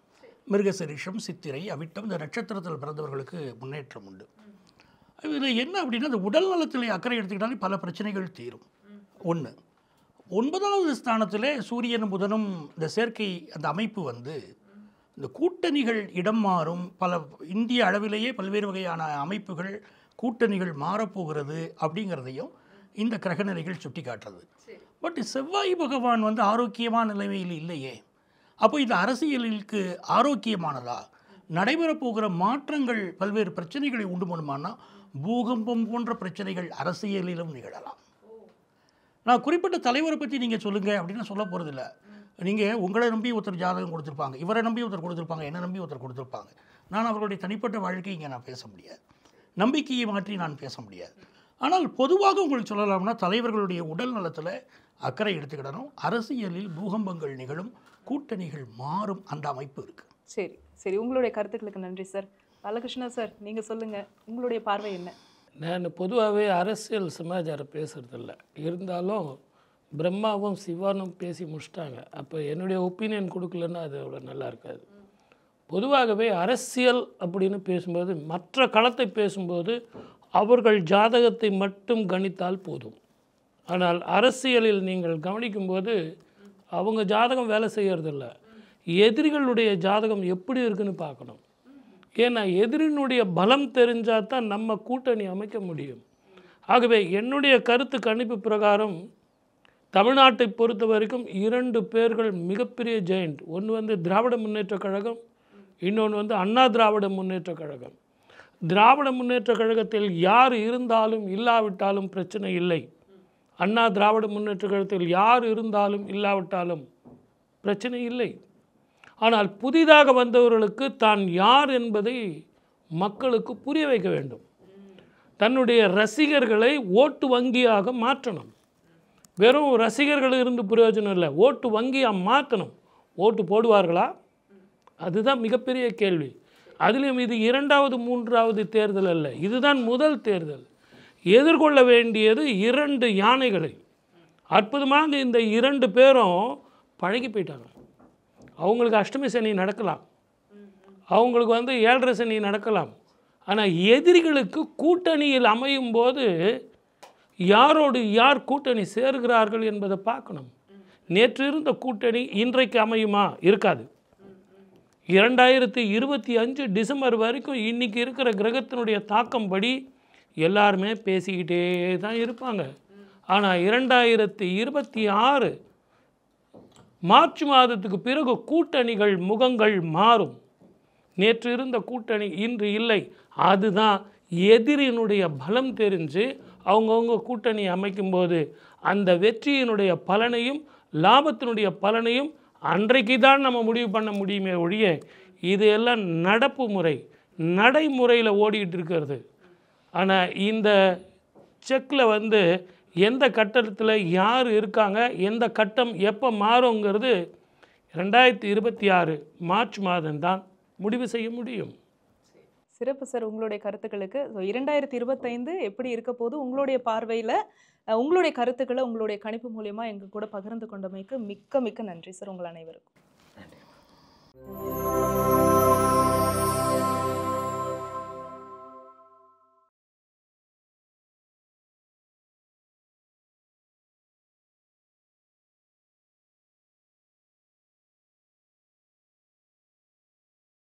மிருகசரிஷம், சித்திரை, அவிட்டம் இந்த நட்சத்திரத்தில் பிறந்தவர்களுக்கு முன்னேற்றம் உண்டு. இதில் என்ன அப்படின்னா, இந்த உடல் நலத்தில் அக்கறை எடுத்துக்கிட்டாலே பல பிரச்சனைகள் தீரும். 1 9வது ஸ்தானத்தில் சூரியனும் புதனும் இந்த சேர்க்கை அந்த அமைப்பு வந்து இந்த கூட்டணிகள் இடம் மாறும். பல இந்திய அளவிலேயே பல்வேறு வகையான அமைப்புகள் கூட்டணிகள் மாறப்போகிறது அப்படிங்கிறதையும் இந்த கிரகநிலைகள் சுட்டி காட்டுறது. பட் செவ்வாய் பகவான் வந்து ஆரோக்கியமான நிலைமையில் இல்லையே. அப்போ இந்த அரசியலுக்கு ஆரோக்கியமானதா? நடைபெறப்போகிற மாற்றங்கள் பல்வேறு பிரச்சனைகளை உண்டு பண்ணுமானா பூகம்பம் போன்ற பிரச்சனைகள் அரசியலிலும் நிகழலாம். நான் குறிப்பிட்ட தலைவரை பற்றி நீங்கள் சொல்லுங்கள் அப்படின்னு சொல்ல போகிறதில்ல. நீங்கள் உங்களை நம்பி ஒருத்தர் ஜாதகம் கொடுத்துருப்பாங்க, இவரை நம்பி ஒருத்தர் கொடுத்துருப்பாங்க, என்னை நம்பி ஒருத்தர் கொடுத்துருப்பாங்க. நான் அவர்களுடைய தனிப்பட்ட வாழ்க்கையை இங்கே நான் பேச முடியாது, நம்பிக்கையை மாற்றி நான் பேச முடியாது. ஆனால் பொதுவாக உங்களுக்கு சொல்லலாம்னா தலைவர்களுடைய உடல் நலத்தில் அக்கறை எடுத்துக்கிடணும். அரசியலில் பூகம்பங்கள் நிகழும், கூட்டணிகள் மாறும், அந்த அமைப்பு இருக்குது. சரி சரி, உங்களுடைய கருத்துக்களுக்கு நன்றி சார். பாலகிருஷ்ணா சார், நீங்கள் சொல்லுங்கள், உங்களுடைய பார்வை என்ன? நான் பொதுவாகவே அரசியல் சமாச்சாரம் பேசுகிறதில்ல. இருந்தாலும் பிரம்மாவும் சிவனும் பேசி முடிச்சிட்டாங்க. அப்போ என்னுடைய ஒப்பீனியன் கொடுக்கலன்னா அது அவ்வளோ நல்லா இருக்காது. பொதுவாகவே அரசியல் அப்படின்னு பேசும்போது, மற்ற களத்தை பேசும்போது அவர்கள் ஜாதகத்தை மட்டும் கணித்தால் போதும். ஆனால் அரசியலில் நீங்கள் கவனிக்கும்போது அவங்க ஜாதகம் வேலை செய்யறதில்ல, எதிரிகளுடைய ஜாதகம் எப்படி இருக்குன்னு பார்க்கணும். ஏன்னா எதிரினுடைய பலம் தெரிஞ்சால் தான் நம்ம கூட்டணி அமைக்க முடியும். ஆகவே என்னுடைய கருத்து கணிப்பு பிரகாரம் தமிழ்நாட்டை பொறுத்த வரைக்கும் 2 பேர்கள் மிகப்பெரிய ஜெயண்ட். ஒன்று வந்து திராவிட முன்னேற்றக் கழகம், இன்னொன்று வந்து அண்ணா திராவிட முன்னேற்றக் கழகம். திராவிட முன்னேற்றக் கழகத்தில் யார் இருந்தாலும் இல்லாவிட்டாலும் பிரச்சனை இல்லை. அண்ணா திராவிட முன்னேற்றக் கழகத்தில் யார் இருந்தாலும் இல்லாவிட்டாலும் பிரச்சனை இல்லை. ஆனால் புதிதாக வந்தவர்களுக்கு தான் யார் என்பதை மக்களுக்கு புரிய வைக்க வேண்டும். தன்னுடைய ரசிகர்களை ஓட்டு வங்கியாக மாற்றணும். வெறும் ரசிகர்கள் இருந்து பிரயோஜனம் இல்லை, ஓட்டு வங்கியாக மாற்றணும். ஓட்டு போடுவார்களா? அதுதான் மிகப்பெரிய கேள்வி. அதிலும் இது 2வது 3வது தேர்தல் அல்ல, இதுதான் முதல் தேர்தல். எதிர்கொள்ள வேண்டியது 2 யானைகளை. அற்புதமாக இந்த 2 பேரும் பழகி போயிட்டாங்க. அவங்களுக்கு அஷ்டமி சனி நடக்கலாம், அவங்களுக்கு வந்து 7.5 சனி நடக்கலாம். ஆனால் எதிரிகளுக்கு கூட்டணியில் அமையும் போது யாரோடு யார் கூட்டணி சேர்கிறார்கள் என்பதை பார்க்கணும். நேற்று இருந்த கூட்டணி இன்றைக்கு அமையுமா? இருக்காது. 2025 டிசம்பர் வரைக்கும் இன்றைக்கி இருக்கிற கிரகத்தினுடைய தாக்கம் படி எல்லாருமே பேசிக்கிட்டே தான் இருப்பாங்க. ஆனால் 2026 மார்ச் மாதத்துக்கு பிறகு கூட்டணிகள் முகங்கள் மாறும். நேற்று இருந்த கூட்டணி இன்று இல்லை. அதுதான் எதிரினுடைய பலம் தெரிஞ்சு அவங்கவுங்க கூட்டணி அமைக்கும்போது அந்த வெற்றியினுடைய பலனையும் லாபத்தினுடைய பலனையும் அன்றைக்கு தான் நம்ம முடிவு பண்ண முடியுமே ஒழிய இது எல்லாம் நடப்பு முறை, நடைமுறையில் ஓடிக்கிட்டு இருக்கிறது. ஆனால் இந்த செக்கில் வந்து எந்த கட்டத்தில் யார் இருக்காங்க, எந்த கட்டம் எப்போ மாறுங்கிறது 2026 மார்ச் மாதம்தான் முடிவு செய்ய முடியும். சிறப்பு சார், உங்களுடைய கருத்துக்களுக்கு. 2025 எப்படி இருக்க போது உங்களுடைய பார்வையில் உங்களுடைய கருத்துக்களை உங்களுடைய கணிப்பு மூலியமாக எங்கள் கூட பகிர்ந்து கொண்டமைக்கு மிக்க மிக்க நன்றி சார். உங்கள் அனைவருக்கும்.